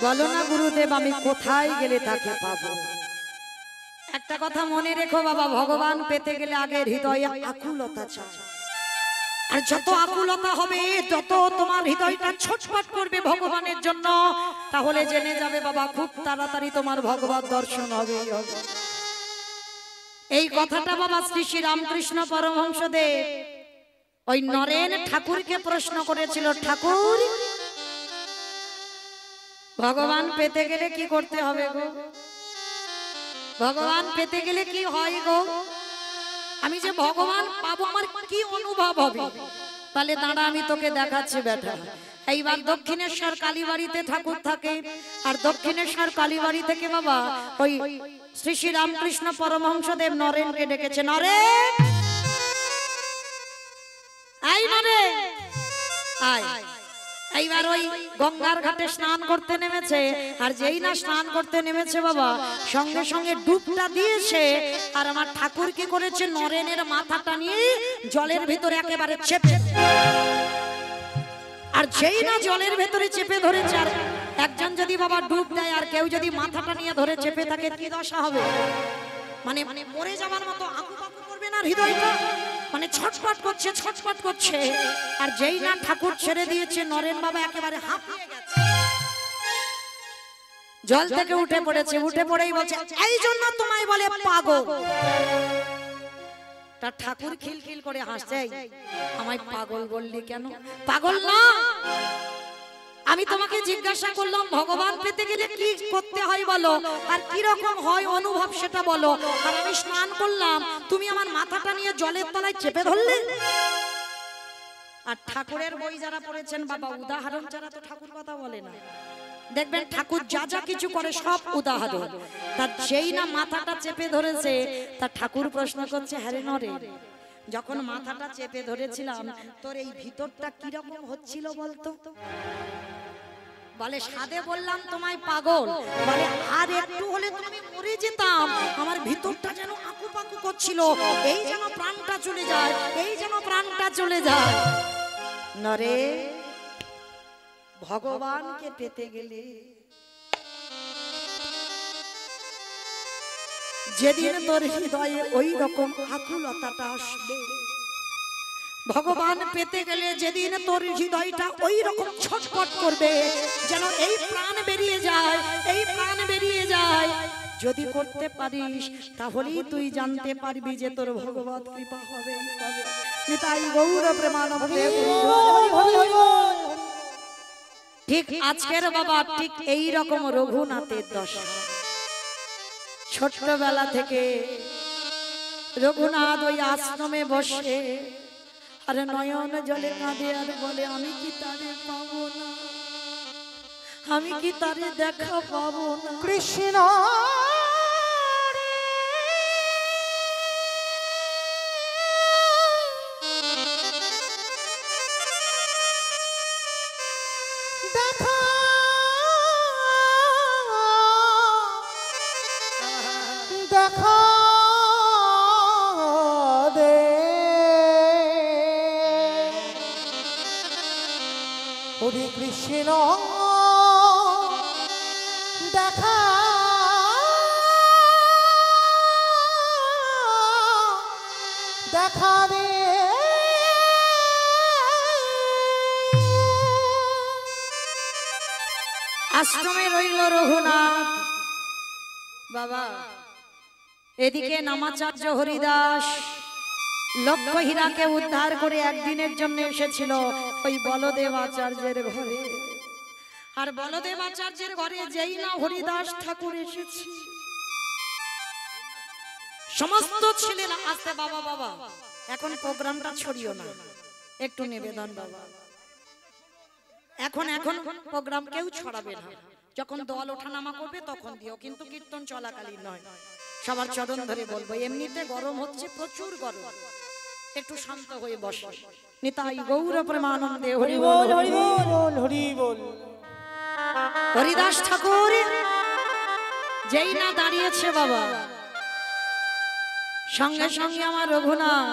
বলো না গুরুদেব, আমি কোথায় গেলে তাকে পাবো? একটা কথা মনে রেখো বাবা, ভগবান পেতে গেলে আগে হৃদয়ে আকুলতা চাই। আর যত আকুলতা হবে, তত তোমার হৃদয়টা ছটফট করবে ভগবানের জন্য। তাহলে জেনে যাবে বাবা, খুব তাড়াতাড়ি তোমার ভগবত দর্শন হবে। এই কথাটা বাবা শ্রী শ্রী রামকৃষ্ণ পরমহংসদেব ওই নরেন ঠাকুরকে প্রশ্ন করেছিল, ঠাকুর, ভগবান পেতে গেলে কি করতে হবে গো? ভগবান পেতে গেলে কি হয় গো? আমি যে ভগবান পাবো, আমার কি অনুভব হবে? তাহলে দাঁড়া, আমি তোকে দেখাচ্ছি বেটা। এইবার দক্ষিণেশ্বর কালীবাড়িতে ঠাকুর থাকে, আর দক্ষিণেশ্বর কালীবাড়ি থেকে বাবা ওই শ্রী শ্রী রামকৃষ্ণ পরমহংসদেব নরেনকে ডেকেছে, নরেন, আই নরেন, আয়। এইবার ওই গঙ্গার ঘাটে স্নান করতে নেমেছে, আর যেই না স্নান করতে নেমেছে বাবা, সঙ্গে সঙ্গে ডুবটা দিয়েছে। আর আমার ঠাকুর কি করেছে, নরেনের মাথাটা নিয়ে জলের ভিতরে একেবারে চেপে, আর যেই না জলের ভেতরে চেপে ধরেছে, আর একজন যদি বাবা ডুব দেয় আর কেউ যদি মাথাটা নিয়ে ধরে চেপে থাকে, কি দশা হবে? মানে মরে যাবার মতো আকুপাকু করবে না হৃদয়টা, মানে ছটফট করছে, ছটফট করছে। আর যেই না ঠাকুর ছেড়ে দিয়েছে, নরেন বাবা একেবারে হাঁপিয়ে গেছে, জল থেকে উঠে পড়েছে। উঠে পড়েই বলছে, এই জন্য তোমায় বলে পাগল। তার ঠাকুর খিলখিল করে হাসছে, আমায় পাগল বললি কেন? পাগল না, আমি তোমাকে জিজ্ঞাসা করলাম ভগবান পেতে গেলে কি করতে হয় বলো, আর কি রকম হয় অনুভব সেটা বলো। আর আমি স্নান করলাম, তুমি আমার মাথাটা নিয়ে জলের তলায় চেপে ধরলে। আর ঠাকুরের বই যারা পড়েছেন বাবা, উদাহরণ ছাড়া তো ঠাকুর কথা বলে না। দেখবেন ঠাকুর যা যা কিছু করে সব উদাহরণ। তার যেই না মাথাটা চেপে ধরেছে, তার ঠাকুর প্রশ্ন করছে, হ্যারে নরে, যখন মাথাটা চেপে ধরেছিলাম তোর এই ভিতরটা কিরকম হচ্ছিল বলতো? বলে সাদে বললাম তোমায় পাগল, বলে আর একটু হলে তো আমি মরে যেতাম, আমার ভিতরটা যেন আকুপাকু করছিল, এই যেন প্রাণটা চলে যায়, এই যেন প্রাণটা চলে যায়। নরে, ভগবানকে পেতে গেলে যেদিন তোর হৃদয়ে ওই রকম আকুলতাটা আসবে, ভগবান পেতে গেলে যেদিন তোর হৃদয়টা ওই রকম ছটফট করবে যেন এই প্রাণ বেরিয়ে যায়, এই প্রাণ বেরিয়ে যায়, যদি করতে পারিস তাহলেই তুই জানতে পারবি যে তোর ভগবত কৃপা হবে। নিতাই গৌর প্রেমানন্দে। ঠিক আজকের বাবা ঠিক এই রকম রঘুনাথের দশা। ছোট্টবেলা থেকে রঘুনাথ ওই আশ্রমে বসে আর নয়ন জলে কাঁদে আর বলে, আমি কি তারে পাবো না, আমি কি তারে দেখা পাবো না। কৃষ্ণ দেখা দেখা দে, হরে কৃষ্ণ দেখা দেখা দে। আশ্রমে রইল রঘুনাথ বাবা। এদিকে নামাচার্য হরিদাস লক্ষ হীরাকে উদ্ধার করে একদিনের জন্য এসেছিল ওই বলদেব আচার্যের ঘরে। আর বলদেব আচার্যের ঘরে যেই না হরিদাস ঠাকুর এসেছে, সমস্ত ছেলেরা আসতে, বাবা বাবা এখন প্রোগ্রামটা ছড়িও না, একটু নিবেদন বাবা, এখন এখন প্রোগ্রাম কেউ ছড়াবে না, যখন দল ওঠানামা করবে তখন দিও, কিন্তু কীর্তন চলাকালীন নয়। সবার চরণ ধরে বলবো, এমনিতে গরম হচ্ছে, প্রচুর গরম, একটু শান্ত হয়ে বসো। নিতাই গৌর প্রেমানন্দে হরি বল, হরি বল, হরি বল। হরিদাস ঠাকুর যেই না দাঁড়িয়েছে বাবা, সঙ্গে সঙ্গে আমার রঘুনাথ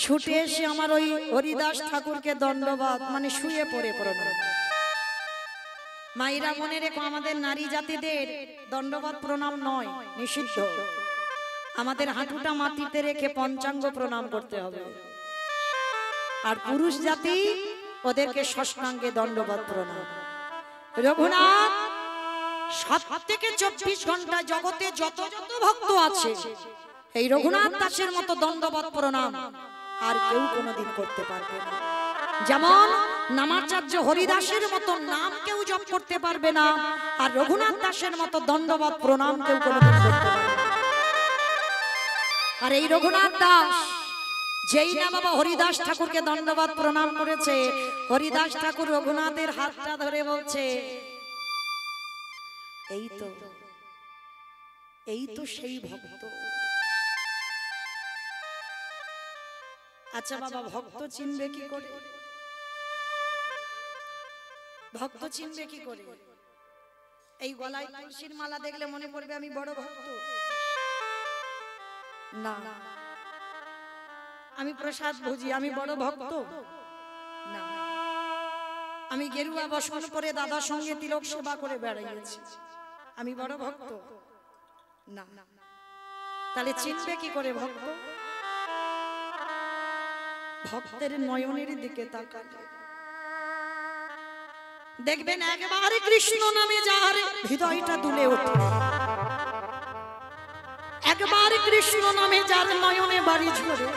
ছুটে এসে আমার ওই হরিদাস ঠাকুরকে দণ্ডবাদ, মানে শুয়ে পড়ে প্রণাম। মায়েরা মনে রেখো, আমাদের নারী জাতিদের দণ্ডবাদ প্রণাম নয়, নিষিদ্ধ। আমাদের হাঁটুটা মাটিতে রেখে পঞ্চাঙ্গ প্রণাম করতে হবে। আর পুরুষ জাতি ওদেরকে ষষ্ঠাঙ্গে দণ্ডবাদ প্রণাম। রঘুনাথ সবথেকে 24 ঘন্টা জগতে যত যত ভক্ত আছে, এই রঘুনাথ দাসের মতো দণ্ডবাদ প্রণাম আর কেউ কোনোদিন করতে পারবে না। যেমন নামাচার্য হরিদাসের মতো নাম কেউ জপ করতে পারবে না, আর রঘুনাথ দাসের মতো দণ্ডবাদ প্রণাম কেউ কোনোদিন করতে পারবে না। আর এই রঘুনাথ দাস যেই না বাবা হরিদাস ঠাকুরকে দণ্ডবাদ প্রণাম করেছে, হরিদাস ঠাকুর রঘুনাথের হাতটা ধরে বলছে, এই তো সেই ভক্ত। আচ্ছা বাবা, ভক্ত চিনবে কি করে? ভক্ত চিনবে কি করে? এই গলায় তুলসীর মালা দেখলে মনে পড়বে আমি বড় ভক্ত? না। আমি প্রসাদ ভুজি, আমি বড় ভক্ত? না। আমি গেরুয়া বসন পরে দাদার সঙ্গে তিলক সেবা করে বেড়াইছি, আমি বড় ভক্ত? না। তাহলে চিনবে কি করে ভক্ত? ভক্তের নয়নের দিকে তাকালে দেখবেন একবার কৃষ্ণ নামে যার হৃদয়টা দুলে ওঠে, একবার কৃষ্ণ নামে যার নয়নে বাড়ি ঝরে,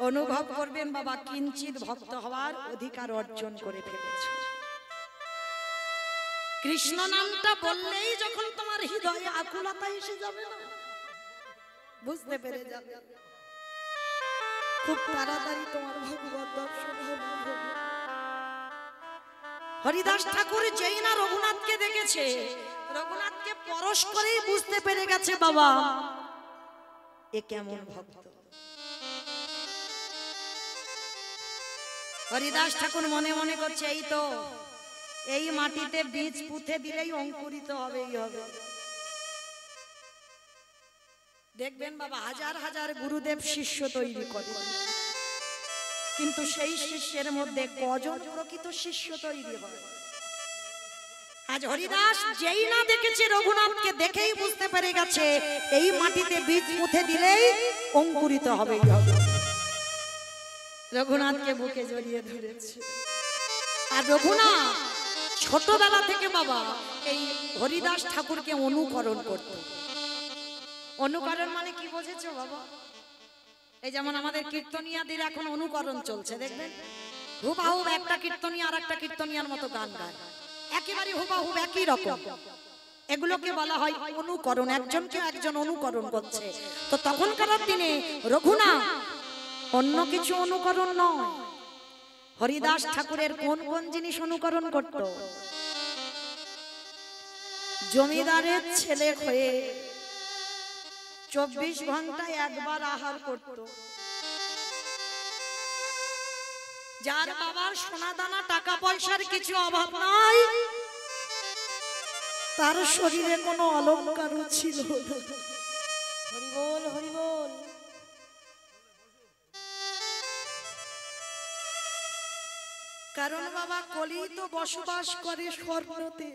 অনুভব করবেন বাবা কিঞ্চিত ভক্ত হওয়ার অধিকার অর্জন করে ফেলেছ। কৃষ্ণ নামটা বললেই যখন তোমার হৃদয়ে আকুলতা এসে যাবে না, বুঝতে পেরে যাবে খুব তাড়াতাড়ি তোমার ভগবত দর্শন হবে। হরিদাস ঠাকুর যেই না রঘুনাথকে দেখেছে, রঘুনাথকে পরশ করেই বুঝতে পেরে গেছে বাবা এ কেমন ভক্ত। হরিদাস ঠাকুর মনে মনে করছে এই তো, এই মাটিতে বীজ পুঁতে দিলেই অঙ্কুরিত হবেই হবে। দেখবেন বাবা হাজার হাজার গুরুদেব শিষ্য তৈরি করে, কিন্তু সেই শিষ্যের মধ্যে কজন প্রকৃত শিষ্য তৈরি হয়? আজ হরিদাস যেই না দেখেছে রঘুনাথকে, দেখেই বুঝতে পেরে গেছে এই মাটিতে বীজ পুঁতে দিলেই অঙ্কুরিত হবেই হবে। রঘুনাথকে বুকে জড়িয়ে ধরেছে। আর রঘুনাথ ছোটবেলা থেকে বাবা এই হরিদাস ঠাকুরকে অনুকরণ করত। অনুকরণ মানে কি বুঝেছো বাবা? এই যেমন আমাদের কীর্তনিয়াদের এখন অনুকরণ চলছে, দেখবেন হুবাহুব একটা কীর্তনিয়া আর একটা কীর্তনিয়ার মতো গান গায়, একেবারে হুবাহুব একই রকম। এগুলোকে বলা হয় অনুকরণ, একজনকে একজন অনুকরণ করছে। তো তখনকার দিনে রঘুনাথ অন্য কিছু অনুকরণ নয়, হরিদাস ঠাকুরের কোন কোন জিনিস অনুকরণ করত? জমিদারের ছেলে হয়ে 24 ঘন্টায় একবার আহার করত। যার বাবার সোনা দানা টাকা পয়সার কিছু অভাব নাই, তার শরীরে কোনো অলংকারও ছিল না। হরি বল, হরি বল। কারণ বাবা কলি তো বসবাস করে স্বর্ণতে।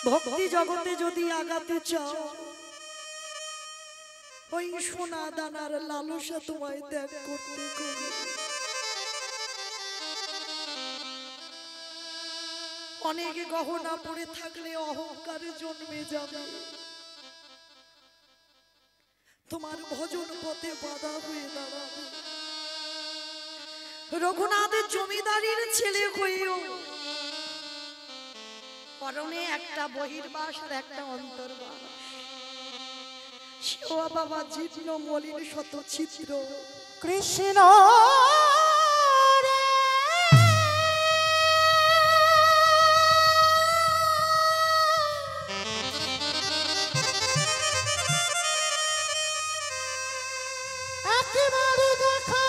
ভক্তি জগতে যদি আগাতে চাও, ওই সোনা দানার লালসা তোমায় ত্যাগ করতে হবে। অনেক গহনা পড়ে থাকলে অহংকারে জন্মে যাবে, তোমার ভজন পথে বাধা হয়ে দাঁড়াবে। রঘুনাথের জমিদারির ছেলে হয়েও পরনে একটা বহির্বাস আর একটা অন্তর্বাস, সেও বাবা জীর্ণ মলিন শত চিত্র। কৃষ্ণ একেবারে দেখা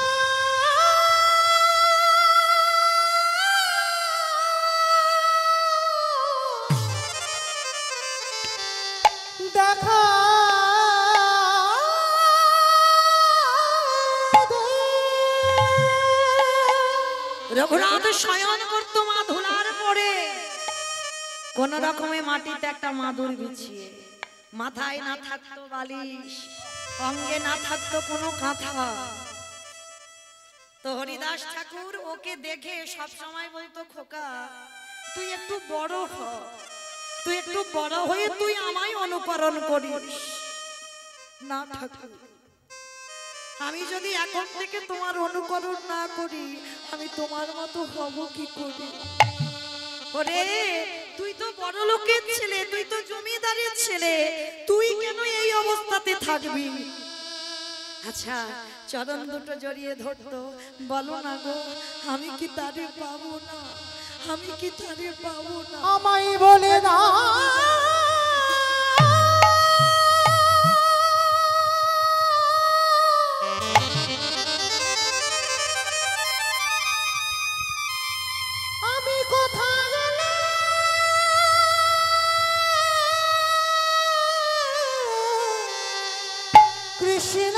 দেখা রঘুনাথ শয়ন করত মা ধুলার পরে, কোন রকমে মাটিতে একটা মাদুর বিছিয়ে, মাথায় না থাকতো বালিশ, অঙ্গে না থাকতো কোনো কাঁথা। তো হরিদাস ঠাকুর ওকে দেখে সব সময় বলতো, খোকা তুই একটু বড় হ, তুই একটু বড় হয়ে তুই আমায় অনুকরণ করিস। না ঠাকুর, আমি যদি এখন থেকে তোমার অনুকরণ না করি, আমি তোমার মতো হব কি করি? ওরে তুই তো বড় লোকের ছেলে, তুই তো জমিদারের ছেলে, তুই কেন এই অবস্থাতে থাকবি? আচ্ছা চরণ দুটো জড়িয়ে ধরতো, বলো না গো আমি কি তারে পাবো না, আমি কি তারে পাবো না? আমায় বলে না আমি কোথা গেলে কৃষ্ণ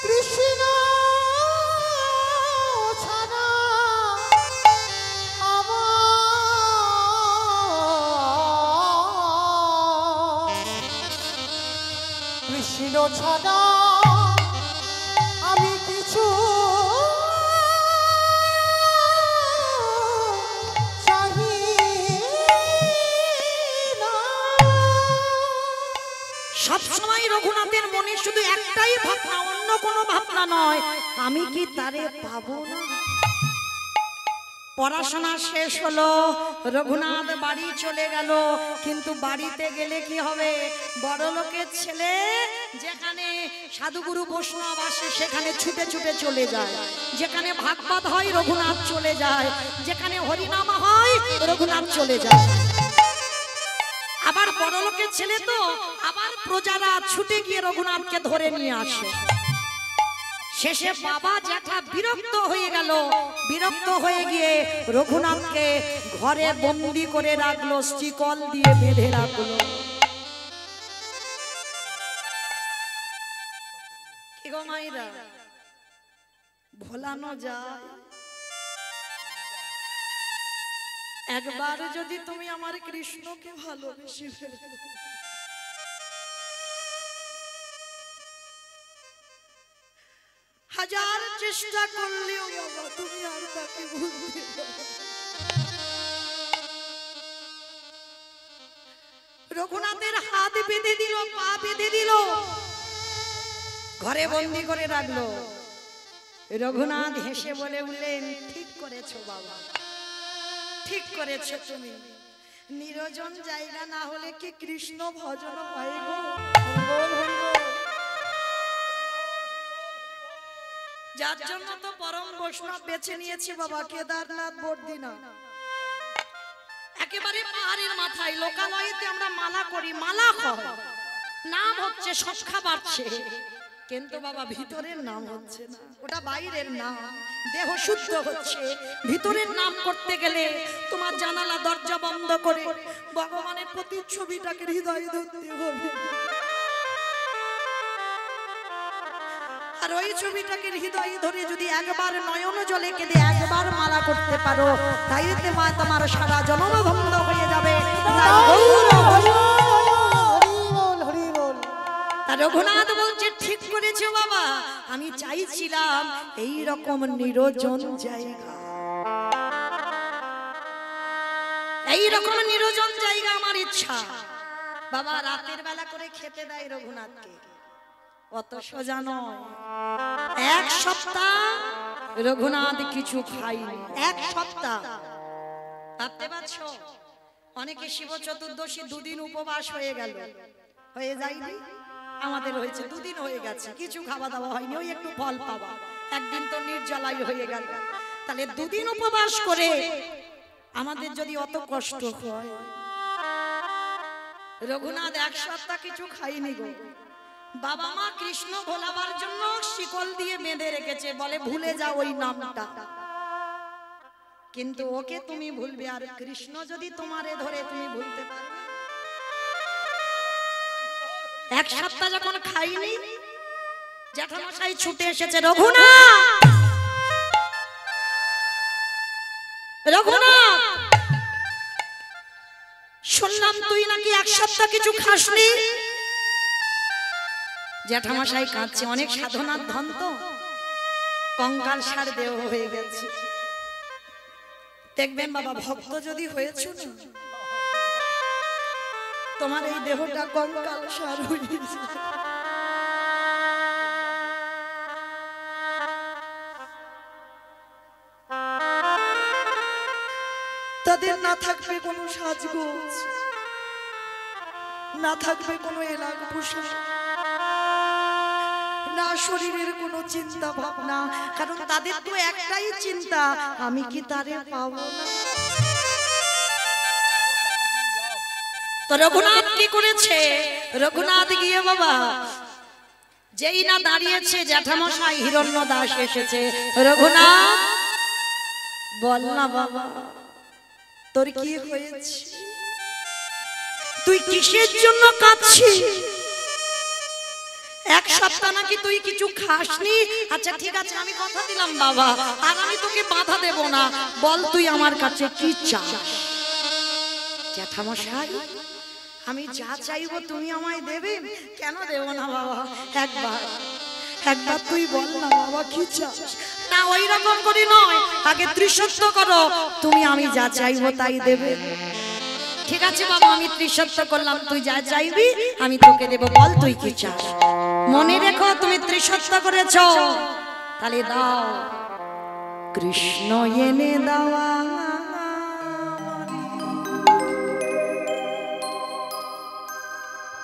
কৃষ্ণ ছাড়া কৃষ্ণ ছাড়া আমি কিছু চাহি সব সময় রঘুনাথের মনে শুধু একটাই ভাবনা, অন্য কোনো ভাবনা নয়, আমি কি তারে পাবো না? পড়াশোনা শেষ হলো, রঘুনাথ বাড়ি চলে গেল, কিন্তু বাড়িতে গেলে কি হবে? বড় লোকের ছেলে যেখানে সাধুগুরু বৈষ্ণব আসে সেখানে ছুটে ছুটে চলে যায়, যেখানে ভাগবত হয় রঘুনাথ চলে যায়, যেখানে হরিনাম হয় রঘুনাথ চলে যায়। আবার বড়লোকের ছেলে তো আবার প্রজারা ছুটে গিয়ে রঘুনাথকে ধরে নিয়ে আসে। শেষে বাবা জ্যাঠা বিরক্ত হয়ে গেল, বিরক্ত হয়ে গিয়ে রঘুনাথকে ঘরে বন্দি করে রাখলো, শিকল দিয়ে বেঁধে রাখলো। কি গো মাইরা, ভোলানো যায়? একবার যদি তুমি আমার কৃষ্ণকে ভালোবেসে ফেলো, হাজার চেষ্টা করলেও বাবা তুমি আর তাকে ভুলতে পারবে না। রঘুনাথের হাত বেঁধে দিল, পা বেঁধে দিল, ঘরে বন্দি করে রাখলো। রঘুনাথ হেসে বলে উঠলেন, ঠিক করেছো বাবা, ঠিক করেছো তুমি। নিরজন জায়গা না হলে কি কৃষ্ণ ভজন হয় গো? যার জন্য তো পরম বৈষ্ণব বেছে নিয়েছি বাবা, কেদারনাথ বদ্রীনাথ। একেবারে পাহাড়ের মাথায় লোকালয়েতে আমরা মালা করি, মালা হয়, নাম হচ্ছে, সংখ্যা বাড়ছে, কিন্তু বাবা ভিতরের নাম হচ্ছে না। ওটা বাইরের নাম, দেহ শুদ্ধ হচ্ছে। ভিতরের নাম করতে গেলে তোমার জানালা দরজা বন্ধ করে ভগবানের প্রতি ছবিটাকে হৃদয়ে ধরতে হবে। আর ওই ছবিটাকে হৃদয়ে ধরে যদি একবার নয়ন জলে কেঁদে একবার মালা করতে পারো, তাইতে মা তোমার সারা জন্ম ধন্য হয়ে যাবে। রঘুনাথ বলছে, ঠিক করেছো বাবা, আমি চাইছিলাম এই রকম নিরজন জায়গা, এই রকম নিরজন জায়গা আমার ইচ্ছা। বাবা রাতের বেলা করে খেতে দেয় রঘুনাথকে, অত সোজা নয়। এক সপ্তাহ রঘুনাথ কিছু খায়নি, এক সপ্তাহ। ভাবতে পারছো? অনেকে শিব চতুর্দশী দুদিন উপবাস হয়ে গেল, হয়ে যায়নি? আমাদের হয়েছে দুদিন হয়ে গেছে, কিছু খাওয়া দাওয়া হয়নি, ওই একটু ফল পাওয়া, একদিন তো নির্জলাই হয়ে গেল। তাহলে দুদিন উপবাস করে আমাদের যদি অত কষ্ট হয়, রঘুনাথ এক সপ্তাহ কিছু খাইনি গো। বাবা মা কৃষ্ণ ভোলাবার জন্য শিকল দিয়ে বেঁধে রেখেছে, বলে ভুলে যাও ওই নামটা, কিন্তু ওকে তুমি ভুলবে, আর কৃষ্ণ যদি তোমারে ধরে তুমি ভুলতে পারবে? এক সপ্তাহ যখন খাইনি, জ্যাঠামশাই ছুটে এসেছে, রঘুনাথ, রঘুনাথ, শুনলাম তুই নাকি এক সপ্তাহ কিছু খাসনি। জ্যাঠামশাই কাঁদছে, অনেক সাধনার ধন তো, কঙ্কাল সার দেহ হয়ে গেছে। দেখবেন বাবা, ভক্ত যদি হয়েছে না, তোমার এই দেহটা কঙ্কাল সার হয়ে গেছে। তাদের না থাকবে কোনো সাজগোজ, না থাকবে কোনো এলাক পোশাক, না শরীরের কোনো চিন্তা ভাবনা, কারণ তাদের তো একটাই চিন্তা, আমি কি তারে পাবো না। তো রঘুনাথ কি করেছে? রঘুনাথ গিয়ে বাবা যেই না দাঁড়িয়েছে, জ্যাঠামশাই হিরণ্য দাস এসেছে। রঘুনাথ বল না বাবা, তোর কি হয়েছে? তুই কিসের জন্য কাঁদছিস? এক সপ্তাহ নাকি তুই কিছু খাসনি। আচ্ছা ঠিক আছে, আমি কথা দিলাম বাবা, আর আমি তোকে বাধা দেব না, বল তুই আমার কাছে কি চাস? জ্যাঠামশাই, আমি যা চাইবো তুমি আমায় দেবে। কেন দেব না বাবা, একবার একবার তুই বল না বাবা কি চাস। না ওই রকম করি নয়, আগে ত্রিসত্য করো, তুমি আমি যা চাইবো তাই দেবে। ঠিক আছে বাবা, আমি ত্রিসত্য করলাম, তুই যা চাইবি আমি তোকে দেব, বল তুই কি চাস। মনে রেখো তুমি ত্রিসত্য করেছো, তাহলে দাও, কৃষ্ণ এনে দেওয়া,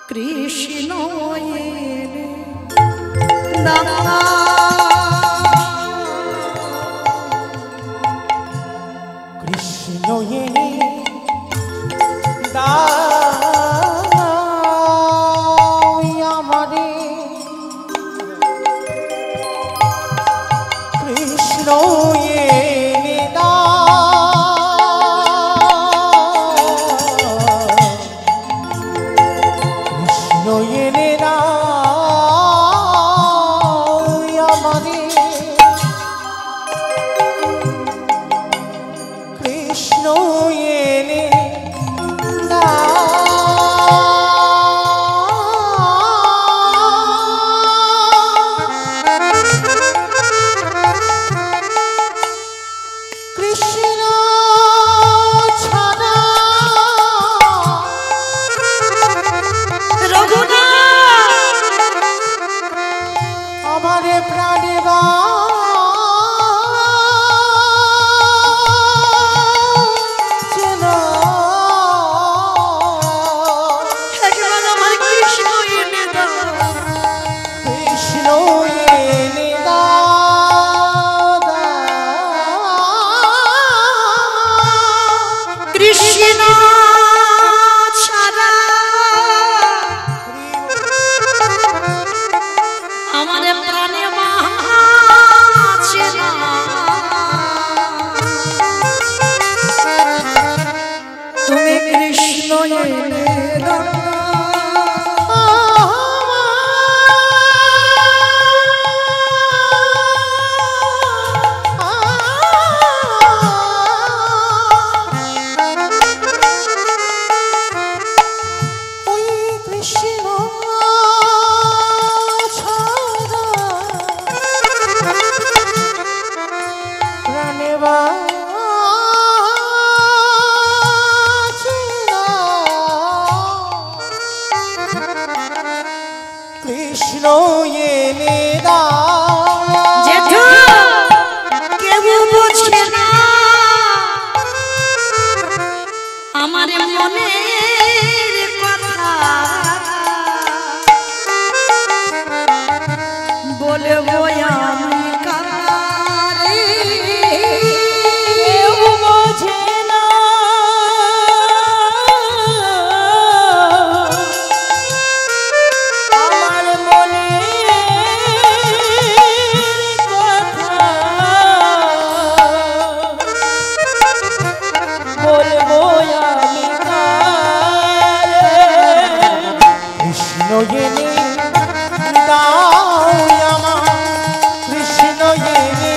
কৃষ্ণ কৃষ্ণ এলে দাদা কৃষ্ণ এনে দাও আমারে কৃষ্ণ এনে কৃষ্ণ এনে আমারে কৃষ্ণ এনে কৃষ্ণ ছাড়া আমার প্রাণে কৃষ্ণ ছাড়া আমার প্রাণে বাঁচে না তুমি কৃষ্ণ এলে কৃষ্ণ এনে জেঠু কেউ বোঝে না আমার মনের কথা বলবো আমি কারে কেউ বোঝে না আমার মনের কথা বলবো আমি কারে কৃষ্ণ এনে দাও আমার কৃষ্ণ এনে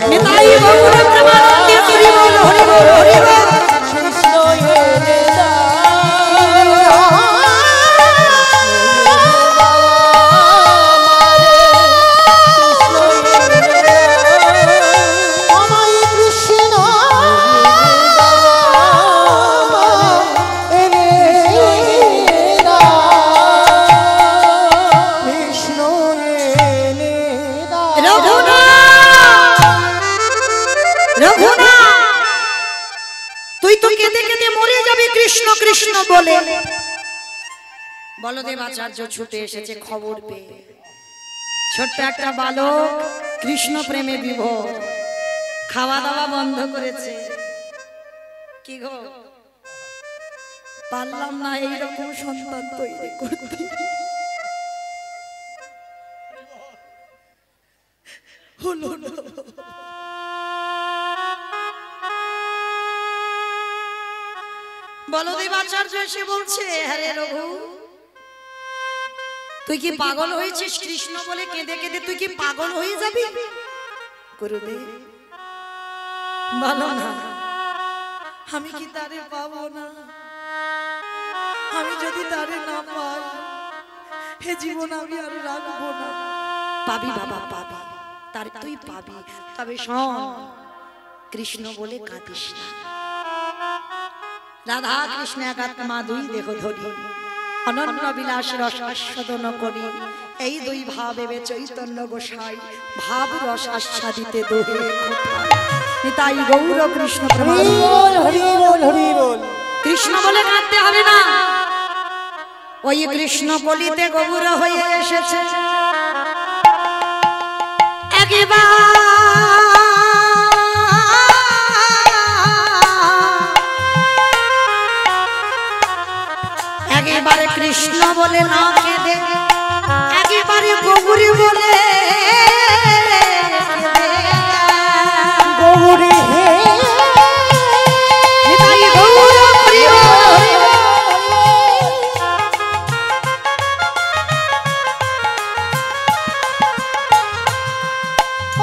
নিতাই গৌর প্রেমানন্দে হরি বল হরি বল হরি বল কৃষ্ণ এনে তুই তো কেঁদে কেঁদে মরে যাবি কৃষ্ণ কৃষ্ণ বলে বলদেব আচার্য ছুটে এসেছে খবর পেয়ে ছোট্ট একটা বালক কৃষ্ণ প্রেমে বিভোর খাওয়া দাওয়া বন্ধ করেছে কি গো পারলাম না এইরকম সন্তান তৈরি করতে হলো না বলদেব আচার্য এসে বলছে হ্যাঁ রঘু তুই কি পাগল হয়েছিস কৃষ্ণ বলে কেঁদে কেঁদে তুই কি পাগল হয়ে যাবি গুরুদেব বলো না আমি কি তারে পাবো না আমি যদি তারে না পাই হে জীবন আমি আর রাখবো না পাবি বাবা পাবি তার তুই পাবি তবে শোন কৃষ্ণ বলে কাঁদিস না রাধা কৃষ্ণ একাত্মা দুই দেহ ধরি অনন্য বিলাস রস আস্বাদন করি এই দুই ভাবে চৈতন্য গোসাই ভাব রস আস্বাদিতে দোহে নিতাই গৌর কৃষ্ণ হরি বল হরি বল হরি বল কৃষ্ণ বলে কাঁদতে হবে না, ওই কৃষ্ণ কলিতে গৌর হয়ে এসেছে। একেবারে কৃষ্ণ বলে না কেঁদে, একেবারে গৌরী বলে গৌরী হে নিতাই গৌর হরি বল।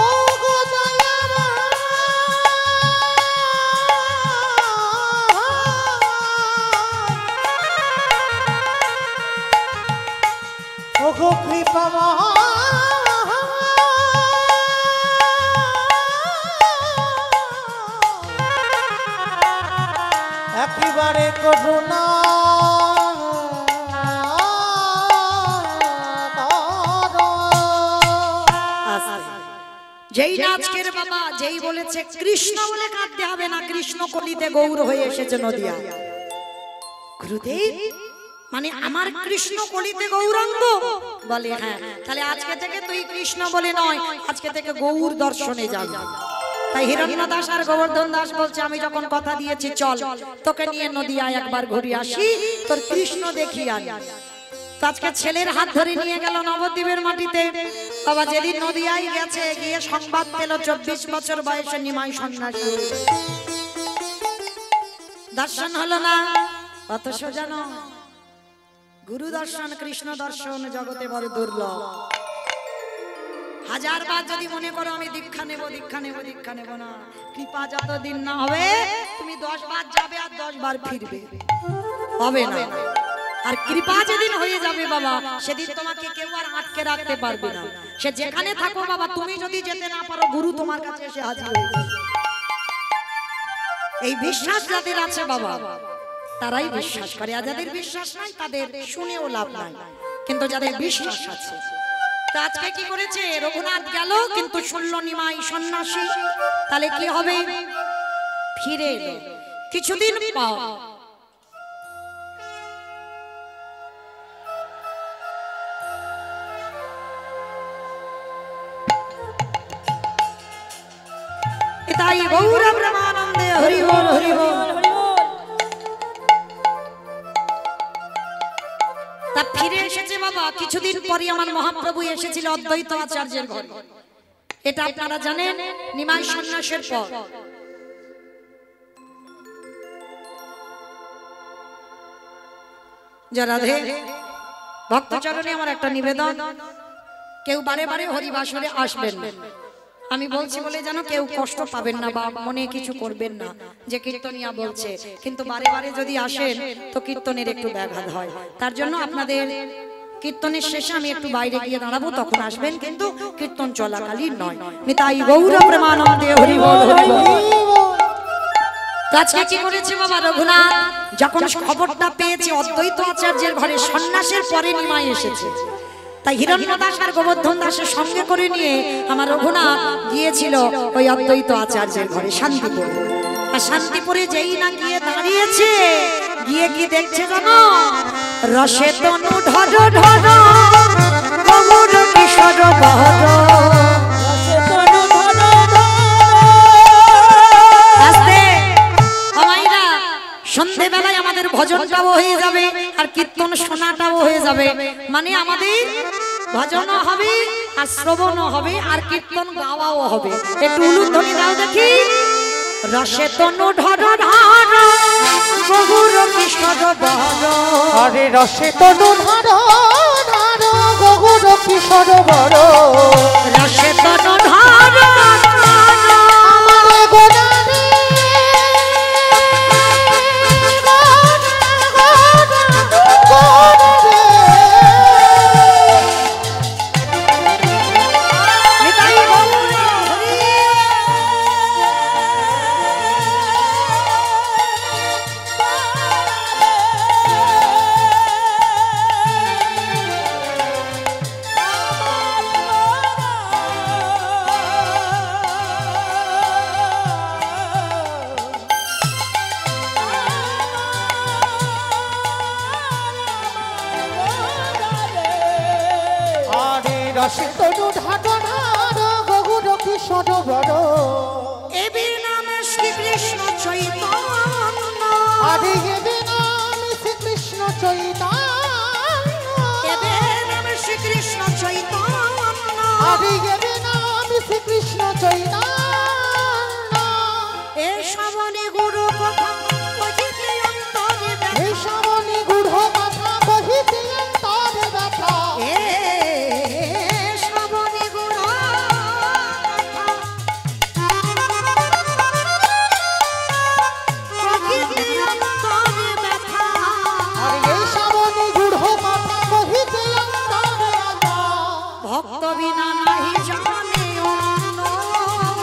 ও গো দয়ামা ও গো কৃপামা একেবারে করুণা যেই নাচকের বাবা যেই বলেছে কৃষ্ণ বলে কাঁদতে হবে না, কৃষ্ণ কলিতে গৌর হয়ে এসেছে নদিয়া। গুরুদেব মানে আমার কৃষ্ণ কলিতে গৌরাঙ্গ বলে হ্যাঁ, তাহলে আজকে থেকে তুই কৃষ্ণ বলে নয়, আজকে থেকে গৌর দর্শনে যাবি। তাই হিরণ্য দাস আর গোবর্ধন দাস বলছে আমি যখন কথা দিয়েছি চল তোকে নিয়ে নদিয়ায় একবার ঘুরে আসি, তোর কৃষ্ণ দেখি আনি। আজকে ছেলের হাত ধরে নিয়ে গেল নবদ্বীপের মাটিতে। বাবা যেদিন নদিয়ায় গেছে গিয়ে সংবাদ পেল 24 বছর বয়সে নিমাই সন্ন্যাসী দর্শন হলো না। অত সোজা নয়, গুরু দর্শন কৃষ্ণ দর্শন জগতে বড় দুর্লভ। হাজারবার যদি মনে করো আমি দীক্ষা নেব দীক্ষা নেব দীক্ষা নেব না, কৃপা যতদিন না হবে তুমি 10 বার যাবে আর 10 বার ফিরবে, হবে না। আর কৃপা যেদিন হয়ে যাবে বাবা সেদিন তোমাকে কেউ আর আটকে রাখতে পারবে না। সে যেখানে থাকো বাবা, তুমি যদি যেতে না পারো গুরু তোমার কাছে এসে হাজির হয়ে যাবে। এই বিশ্বাস যাদের আছে বাবা তারাই বিশ্বাস করে, আর যাদের বিশ্বাস নাই তাদের শুনেও লাভ নাই। কিন্তু যাদের বিশ্বাস আছে, তো আজকে কি করেছে রঘুনাথ গেল কিন্তু শুনল নিমাই সন্ন্যাসী, তাহলে কি হবে? ফিরে এলো কিছুদিন পাও। তাই গৌর ব্রহ্মানন্দে হরি বল হরি বল। তা ফিরে এসেছে বাবা। কিছুদিন পরে আমার মহাপ্রভু এসেছিল অদ্বৈত আচার্যের ঘরে, এটা আপনারা জানেন নিমাই সন্ন্যাসের পর। রাধে ভক্তচরণে আমার একটা নিবেদন, কেউ বারে বারে হরিবাসরে আসবেন না। আমি বলছি বলে যেন কেউ কষ্ট পাবেন না বা মনে কিছু করবেন না যে কীর্তনিয়া বলছে, কিন্তু বারে বারে যদি আসেন তো কীর্তনের একটু ব্যাঘাত হয়। তার জন্য আপনাদের কীর্তনের শেষে আমি একটু বাইরে গিয়ে দাঁড়াবো, তখন আসবেন, কিন্তু কীর্তন চলাকালীন নয়। নিতাই গৌর প্রেমানন্দে হরি বল হরি বল। আজকে কি করেছে বাবা রঘুনাথ যখন খবরটা পেয়েছে অদ্বৈত আচার্যের ঘরে সন্ন্যাসের পরে নিমাই এসেছে, তাই হিরণ্য দাস আর গোবর্ধন দাসের সঙ্গে করে নিয়ে আমার রঘুনাথ গিয়েছিল ওই অদ্বৈত আচার্যের ঘরে শান্তিপুরে। আর শান্তিপুরে যেই না গিয়ে দাঁড়িয়েছে, গিয়ে কি দেখছে জানো? রসে তনু ঢর ঢর কমর কিশোর বহর। সন্ধ্যেবেলায় আমাদের ভজনটাও হয়ে যাবে আর কীর্তন শোনাটাও হয়ে যাবে, মানে আমাদের ভজনও হবে আর শ্রবণও হবে আর কীর্তন গাওয়াও হবে। একটু উলুধ্বনি দাও দেখি। রসে তনু ঢর ঢর গহুর কিশোর বহর। আরে রসে তনু ঢর ঢর গহুর কিশোর বহর। রসে তনু ঢর ঢর আমার গোনারে রাশি তনু ঢাকনার গৌর কিশোর বড় এবে নাম শ্রীকৃষ্ণ চৈতন্য আদি এবে নাম শ্রীকৃষ্ণ চৈতন্য এবে নাম শ্রীকৃষ্ণ চৈতন্য আদি এবে নাম শ্রীকৃষ্ণ চৈতন্য এ শ্রবণে গুরু কথা কহিতে অন্তরে ব্যথা এই শ্রবণে গুঢ় কথা কহিতে অন্তরে ব্যথা এ শ্রবণে গুরু কথা কহিতে অন্তরে ব্যথা আর এই শ্রবণে গুঢ় কথা কহিতে অন্তরে ব্যথা ভক্ত বিনা নাহি জানে অন্য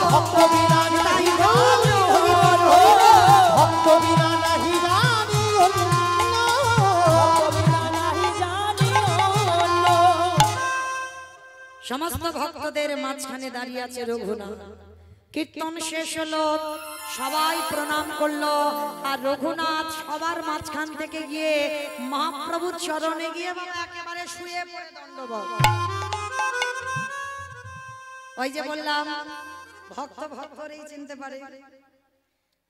ভক্ত বিনা নাহি জানে ভক্ত বিনা নাহি জানে সমস্ত ভক্তদের মাঝখানে দাঁড়িয়ে আছে রঘুনাথ কীর্তন শেষ হলো সবাই প্রণাম করলো আর রঘুনাথ সবার মাঝখান থেকে গিয়ে মহাপ্রভুর চরণে গিয়ে বাবা একেবারে শুয়ে পড়ে দণ্ডবত ওই যে বললাম ভক্ত ভক্তরেই চিনতে পারে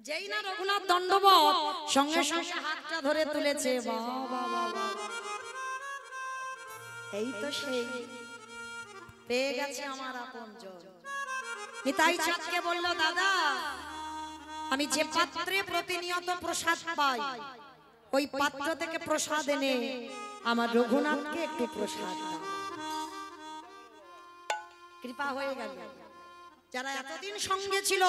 যেই না রঘুনাথ দণ্ডবত সঙ্গে সঙ্গে হাতটা ধরে তুলেছে বাবা বাবা এই তো সেই পেয়ে গেছে আমার আপনজন নিতাই চাঁদকে বলল দাদা আমি যে পাত্রে প্রতিনিয়ত প্রসাদ পাই ওই পাত্র থেকে প্রসাদ এনে আমার রঘুনাথকে একটু প্রসাদ দাও কৃপা হয়ে গেল যারা এতদিন সঙ্গে ছিল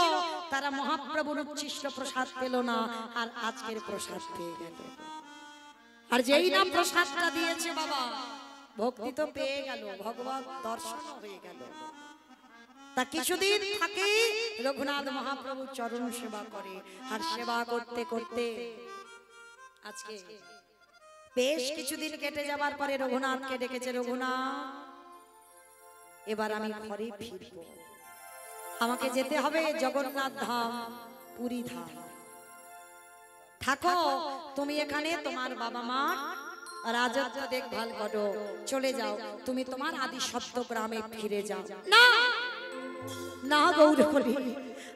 তারা মহাপ্রভুর উচ্ছিষ্ট প্রসাদ পেল না আর আজকের প্রসাদ পেয়ে গেল আর যেই না প্রসাদটা দিয়েছে বাবা ভক্তি তো পেয়ে গেল ভগবত দর্শন হয়ে গেল তা কিছুদিন থাকে রঘুনাথ মহাপ্রভুর চরণ সেবা করে আর সেবা করতে করতে আজকে বেশ কিছুদিন কেটে যাবার পরে রঘুনাথকে ডেকেছে রঘুনাথ এবার আমি ঘরে ফিরব আমাকে যেতে হবে জগন্নাথ ধাম পুরী ধাম থাকো তুমি এখানে তোমার বাবা মা রাজত্ব দেখভাল করো চলে যাও তুমি তোমার আদি সত্য গ্রামে ফিরে যাও না না গৌরহরি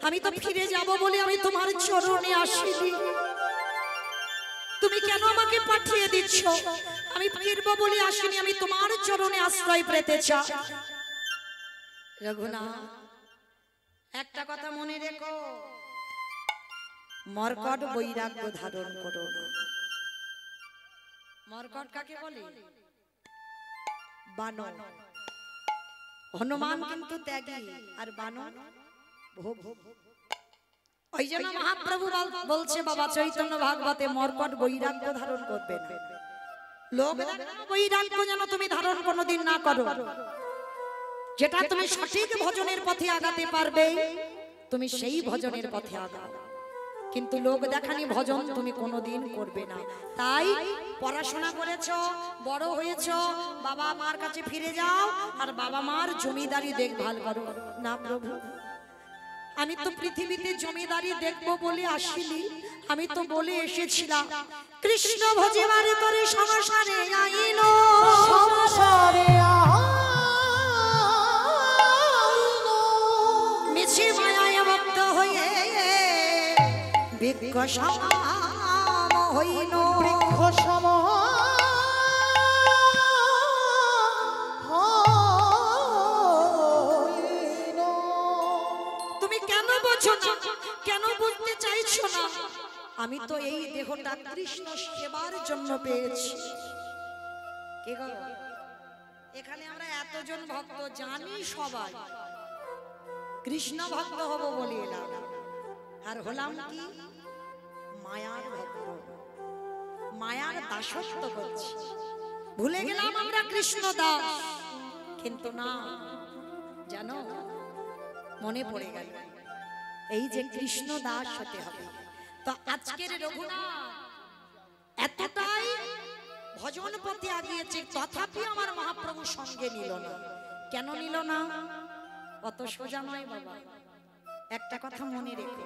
আমি তো ফিরে যাব বলে আমি তোমার চরণে আসিনি তুমি কেন আমাকে পাঠিয়ে দিচ্ছ আমি ফিরবো বলে আসিনি আমি তোমার চরণে আশ্রয় পেতে চাই রঘুনাথ একটা কথা মনে রেখো মর্কট বৈরাগ্য ধারণ করো না মর্কট কাকে বলে বানর হনুমান কিন্তু ত্যাগী আর বানর ভোগ ওই জন্য মহাপ্রভু বলছে বাবা চৈতন্য ভাগবতে মর্কট বৈরাগ্য ধারণ করবে না লোক বৈরাগ্য যেন তুমি ধারণ কোনোদিন না করো যেটা তুমি সঠিক ভজনের পথে আগাতে পারবে তুমি সেই ভজনের পথে আগাও কিন্তু লোক দেখানি ভজন তুমি কোনোদিন করবে না তাই পড়াশোনা করেছো বড় হয়েছো বাবা মার কাছে ফিরে যাও আর বাবা মার জমিদারি দেখভাল করো না প্রভু আমি তো পৃথিবীতে জমিদারি দেখবো বলে আসিনি আমি তো বলে এসেছিলাম কৃষ্ণ ভজিবারে তোরে সংসারে আইলো সংসারে মিছি মায়ায় ভক্ত হয়ে বৃক্ষ সম হইল বৃক্ষ সম তুমি কেন বোঝো না কেন বুঝতে চাইছো না আমি তো এই দেহটা কৃষ্ণ সেবার জন্য পেয়েছি কে গো এখানে আমরা এতজন ভক্ত জানি সবাই কৃষ্ণ ভক্ত হব বলে এলাম আর হলাম কি মায়ার ভক্ত মায়ার দাসত্ব করছি ভুলে গেলাম আমরা কৃষ্ণ দাস কিন্তু না জানো মনে পড়ে গেল এই যে কৃষ্ণ দাস হতে হবে তো আজকের রঘুনাথ এতটাই ভজন পথে আগিয়েছে তথাপি আমার মহাপ্রভু সঙ্গে নিল না কেন নিল না অত সোজা নয় বাবা একটা কথা মনে রেখো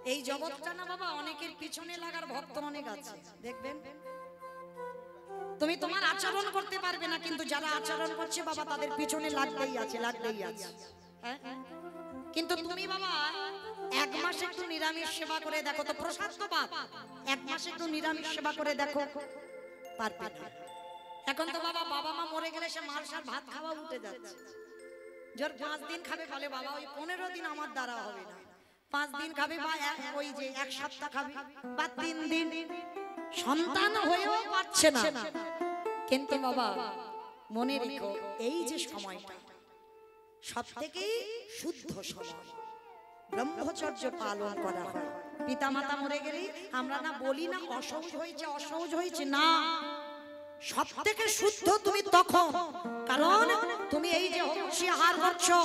এই জগৎটা না বাবা অনেকের পিছনে লাগার ভক্ত অনেক আছে দেখবেন তুমি তোমার আচরণ করতে পারবে না, কিন্তু যারা আচরণ করছে বাবা তাদের পিছনে লাগতেই আছে। হ্যাঁ, কিন্তু তুমি বাবা এক মাস একটু নিরামিষ সেবা করে দেখো তো, প্রসাদ তো বাপ, এক মাস একটু নিরামিষ সেবা করে দেখো, পারবে না। এখন তো বাবা মা মরে গেলে সে মালসার ভাত খাওয়া উঠে যাচ্ছে। যার 5 দিন খাবে বলে বাবা ওই 15 দিন আমার দ্বারা হবে না, 5 দিন খাবে বা ওই যে 1 সপ্তাহ খাবে বা 3 দিন, সন্তান হয়েও পাচ্ছে না। কিন্তু বাবা মনে রেখো এই যে সময়টা সবথেকে শুদ্ধ সময়, ব্রহ্মচর্য পালন করা হয়। পিতা মাতা মরে গেলে আমরা না বলি না অসহজ হয়েছে, না, সব থেকে শুদ্ধ তুমি তখন, কারণ তুমি এই যে হংসী আহার করছো,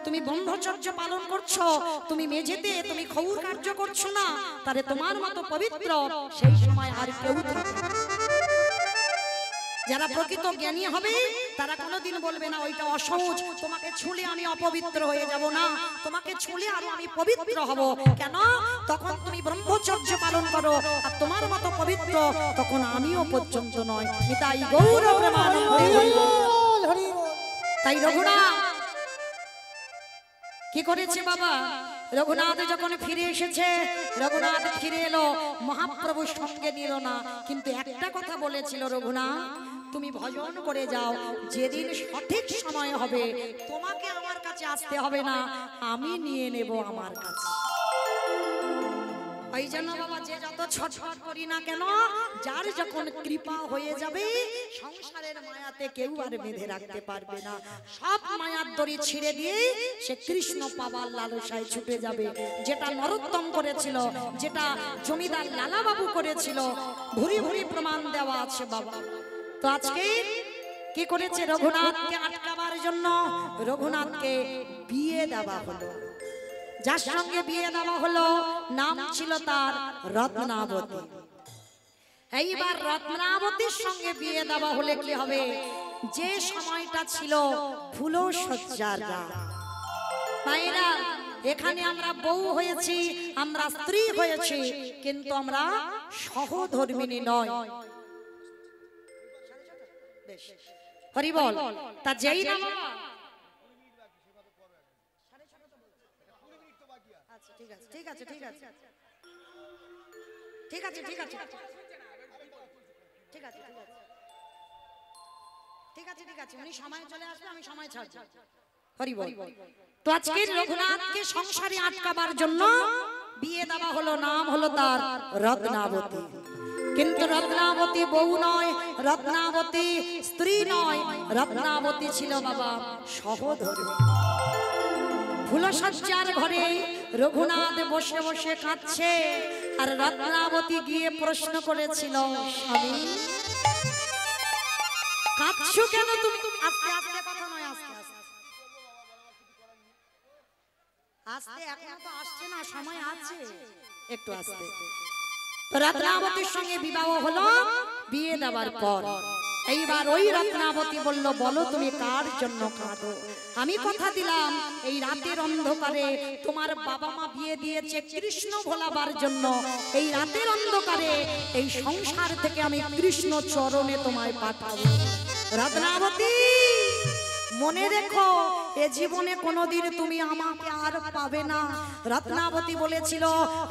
তুমি ব্রহ্মচর্য পালন করছো, তুমি মেঝেতে তুমি ক্ষৌর কার্য করছো না, তারে তোমার মতো পবিত্র সেই সময় আর কেউ থাকে না। যারা প্রকৃত জ্ঞানী হবে তারা কোনোদিন বলবে না ওইটা অসহজ, তোমাকে ছুঁলে আমি অপবিত্র হয়ে যাব, না, তোমাকে ছুঁলে আরো আমি পবিত্র হব। কেন? তখন তুমি ব্রহ্মচর্য পালন করো, আর তোমার মতো পবিত্র তখন আমিও পর্যন্ত নয়। তাই গৌর তাই রঘুনাথ কি করেছে বাবা, রঘুনাথ যখন ফিরে এসেছে, রঘুনাথ ফিরে এলো, মহাপ্রভু সঙ্গে নিল না, কিন্তু একটা কথা বলেছিল, রঘুনাথ তুমি ভজন করে যাও, যেদিন সঠিক সময় হবে তোমাকে আমার কাছে আসতে হবে না, আমি নিয়ে নেব আমার কাছে। ওই জন্য বাবা যে যত ছটফট করি না কেন, যার যখন কৃপা হয়ে যাবে সংসারের মায়াতে কেউ আর বেঁধে রাখতে পারবে না, সব মায়ার দড়ি ছিঁড়ে দিয়ে সে কৃষ্ণ পাবার লালসায় ছুটে যাবে। যেটা নরোত্তম করেছিল, যেটা জমিদার লালা বাবু করেছিল, ভুরি ভুরি প্রমাণ দেওয়া আছে বাবা। তো আজকে কি করেছে, রঘুনাথকে আটকাবার জন্য রঘুনাথকে বিয়ে দেওয়া হলো। যার সঙ্গে বিয়ে দেওয়া হলো নাম ছিল তার রত্নাবতী। এইবার রত্নাবতীর সঙ্গে বিয়ে দেওয়া হলে কি হবে, যে সময়টা ছিল ফুলো সজ্জার রাত। মায়েরা এখানে আমরা বউ হয়েছি, আমরা স্ত্রী হয়েছি, কিন্তু আমরা সহধর্মিণী নয়। হরি বল। তা যেই না ঠিক আছে উনি সময় চলে আসবে, আমি সময় ছাড়ছি। হরি বল। তো আজকে রঘুনাথকে সংসারে আটকাবার জন্য বিয়ে দেওয়া হলো, নাম হলো তার রত্নাবতী। কিন্তু রত্নাবতী বউ নয়, রত্নাবতী স্ত্রী নয়, রত্নাবতী ছিল বাবা সহধর্মী। ফুলসজ্জার ঘরে রঘুনাথ বসে বসে কাঁদছে, আর রত্নাবতী গিয়ে প্রশ্ন করেছিল, স্বামী কাঁদছো কেন তুমি? আস্তে আস্তে কথা নয়, আস্তে আস্তে, এখনো তো আসছে না, সময় আছে, একটু আস্তে। রত্নাবতীর সঙ্গে বিবাহ হলো, বিয়ে দেওয়ার পর এইবার ওই রত্নাবতী বলল, বলো তুমি কার জন্য কাঁদো? আমি কথা দিলাম এই রাতের অন্ধকারে তোমার বাবা মা বিয়ে দিয়েছে কৃষ্ণ ভোলাবার জন্য, এই রাতের অন্ধকারে এই সংসার থেকে আমি কৃষ্ণ চরণে তোমায় পাঠাবো। রত্নাবতী মনে রেখো, এ জীবনে কোনোদিন তুমি আমাকে আর পাবে না। রত্নাবতী বলেছিল,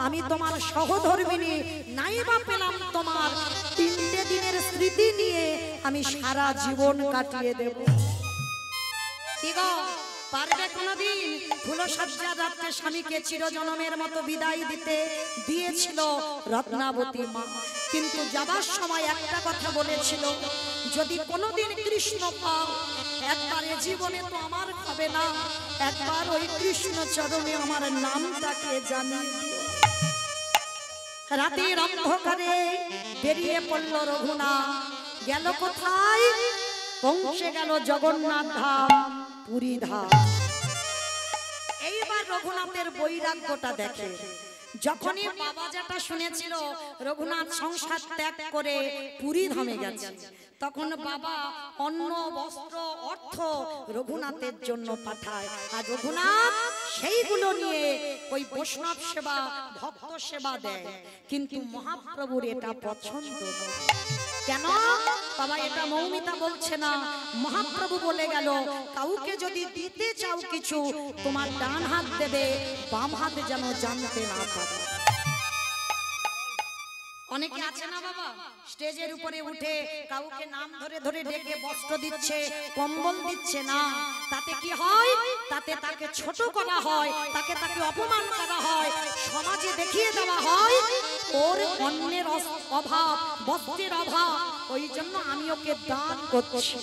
আমি তোমার সহধর্মিণী, নাইবা পেলাম তোমার 3টে দিনের স্মৃতি নিয়ে আমি সারা জীবন কাটিয়ে দেব। কি গো, পারবে কোনোদিন? ফুলসজ্জার রাত্রে স্বামীকে চিরজনমের মতো বিদায় দিতে দিয়েছিল রত্নাবতী মা, কিন্তু যাবার সময় একটা কথা বলেছিল, যদি কোনোদিন কৃষ্ণ পাও, একবারে জীবনে তো আমার হবে না, একবার ওই কৃষ্ণ চরণে আমার নামটাকে জানিয়ে দিও। রাতের অন্ধকারে বেরিয়ে পড়ল রঘুনাথ, গেল কোথায়? পৌঁছে গেল জগন্নাথ ধাম, পুরী ধাম। এইবার রঘুনাথের বৈরাগ্যটা দেখে, যখনই বাবা যেটা শুনেছিল রঘুনাথ সংসার ত্যাগ করে পুরী ধামে গেছে, তখন বাবা অন্ন বস্ত্র অর্থ রঘুনাথের জন্য পাঠায়, আর রঘুনাথ সেইগুলো নিয়ে ওই বৈষ্ণব সেবা ভক্ত সেবা দেয়। কিন্তু মহাপ্রভুর এটা পছন্দ নয়। কেন? বাবা এটা মৌমিতা বলছে না, মহাপ্রভু বলে গেল কাউকে যদি দিতে চাও কিছু তোমার ডান হাত দেবে, বাম হাতে যেন জানতে না পারে। অনেকে আছে না বাবা স্টেজের উপরে উঠে কাউকে নাম ধরে ধরে ডেকে বস্ত্র দিচ্ছে, কম্বল দিচ্ছে না, তাতে কি হয়? তাতে তাকে ছোট করা হয়, তাকে অপমান করা হয়, সমাজে দেখিয়ে দেওয়া হয় ওর অন্যের অভাব, বস্ত্রের অভাব, ওই জন্য আমি ওকে দান করছি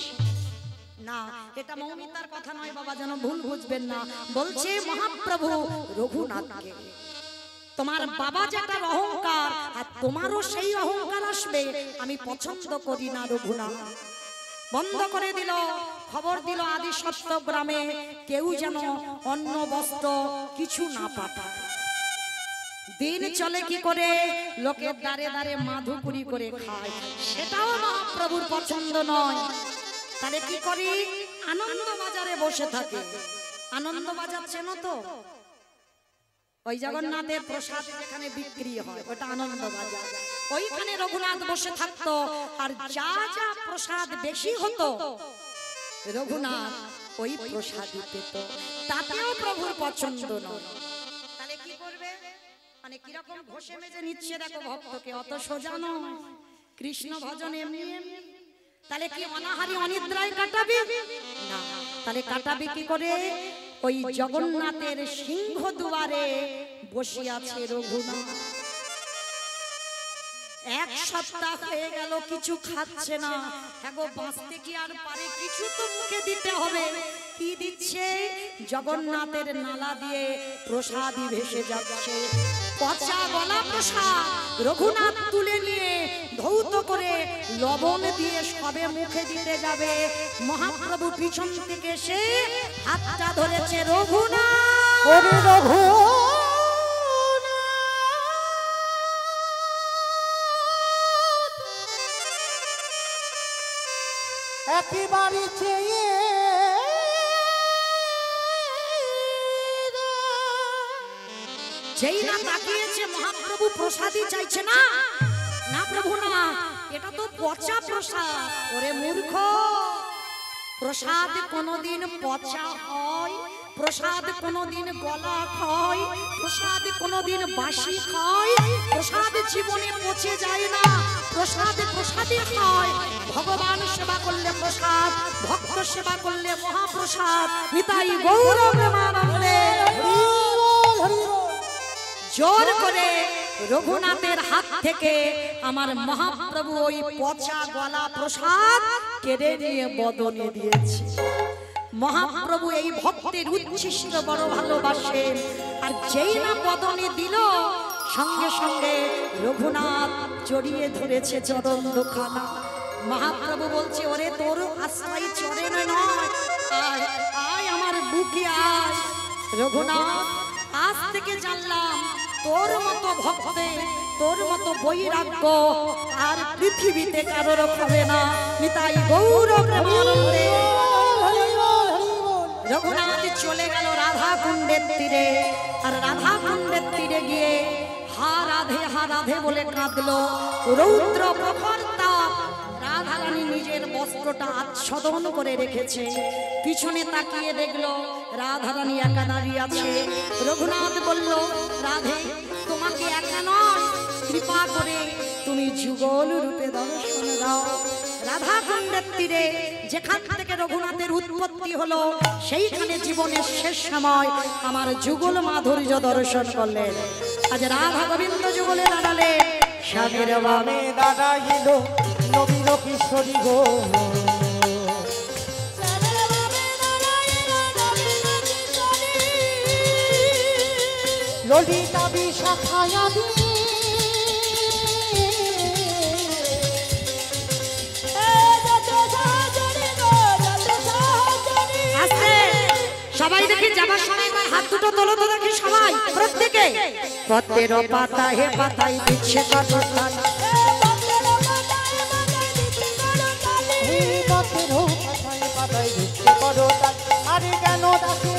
না। এটা মৌমিতার কথা নয় বাবা, যেন ভুল বুঝবেন না। বলছে মহাপ্রভু রঘুনাথকে, তোমার বাবা যেটা অহংকার আর তোমারও সেই অহংকার আসবে, আমি পছন্দ করি না রঘুনাথ। বন্ধ করে দিল, খবর দিল আদি সত্য গ্রামে কেউ যেন অন্ন বস্ত্র কিছু না পাঠায়। দিন চলে কি করে? লোকের দ্বারে দ্বারে মাধুপুরি করে খায়, সেটাও মহাপ্রভুর পছন্দ নয়। তাহলে কি করি? আনন্দ বাজারে বসে থাকে। আনন্দ বাজার চেনো তো? ওই জগন্নাথের প্রসাদ যেখানে বিক্রি হয় ওটা আনন্দ বাজার। ওইখানে রঘুনাথ বসে থাকতো, আর যা যা প্রসাদ বেশি হতো রঘুনাথ ওই প্রসাদই পেত, তাতেও প্রভুর পছন্দ নয়। তাহলে কি করবে? মানে কিরকম ঘষে মেজে নিচ্ছে দেখো ভক্তকে, অত সোজা নয়। কৃষ্ণ ভজন এমনি এমনি। তাহলে কি অনাহারি অনিদ্রায় কাটাবি না? তাহলে কাটাবি কি করে? ওই জগন্নাথের সিংহ দুয়ারে বসে আছে রঘুনাথ। এক সপ্তাহ হয়ে গেল কিছু খাচ্ছে না। এগো বাঁচতে কি আর পারে? কিছু তো মুখে দিতে হবে। কি দিচ্ছে? জগন্নাথের নালা দিয়ে প্রসাদই ভেসে যাচ্ছে, পচা গলা প্রসাদ। রঘুনাথ তুলে নিয়ে ধৌত করে লবণ দিয়ে সবে মুখে দিতে যাবে, মহাপ্রভু পিছন থেকে এসে হাতটা ধরেছে। রঘুনাথ, ওরে রঘু একেবারে চেয়ে যেই না তাকিয়েছে মহাপ্রভু প্রসাদই চাইছে না। না প্রভু না, এটা তো পচা প্রসাদ। ওরে মূর্খ, প্রসাদ কোনদিন পচা হয়? প্রসাদ কোনদিন গলা খায়? প্রসাদ কোনদিন বাসি খায়? প্রসাদ জীবনে পচে যায় না। প্রসাদ প্রসাদই খায়। ভগবান সেবা করলে প্রসাদ, ভক্ত সেবা করলে মহাপ্রসাদ। নিতাই গৌর প্রেমানন্দে জোর করে রঘুনাথের হাত থেকে আমার মহাপ্রভু ওই পচা গলা প্রসাদ কেড়ে নিয়ে বদনে দিয়েছে। মহাপ্রভু এই ভক্তের উচ্ছিষ্ট বড় ভালোবাসেন, আর যেই না বদনে দিল সঙ্গে সঙ্গে রঘুনাথ জড়িয়ে ধরেছে চরণ দুখানা। মহাপ্রভু বলছে, ওরে তোর আশ্রয় চরণে নয়, আয় আয় আমার বুকে আয়। রঘুনাথ, আজ থেকে জানলাম তোর মতো ভক্তে, তোর মতো বৈরাগ্য আর পৃথিবীতে কারোর হবে না। নিতাই গৌর প্রেমানন্দে রঘুনাথ চলে গেল রাধা কুণ্ডের তীরে। আর রাধা কুণ্ডের তীরে গিয়ে হা রাধে বলে কাঁদলো। রৌদ্র প্রখর তাপ, রাধারানী নিজের বস্ত্রটা আচ্ছাদন করে রেখেছে। পিছনে তাকিয়ে দেখলো রাধারানী একা দাঁড়িয়ে আছে। রঘুনাথ বলল, রাধে তোমাকে একা নয়, কৃপা করে তুমি যুগল রূপে দর্শন দাও। রাধা কুণ্ডের তীরে যেখান থেকে রঘুনাথের উৎপত্তি হলো, সেইখানে জীবনের শেষ সময় আমার যুগল মাধুর্য দর্শন করলেন। আজ রাধা গোবিন্দ যুগলে দাঁড়ালে, স্বামীর বামে দাঁড়াইল নবীন কিশোরী গো। ললিতা বিশাখায়াদি সবাই দেখি যাবার সময় হাত দুটো তোলো তো দেখি সবাই, প্রত্যেকে। পত্রের পাতা হে পাতায় দিচ্ছে কদরদান, আরে কেন ডাকে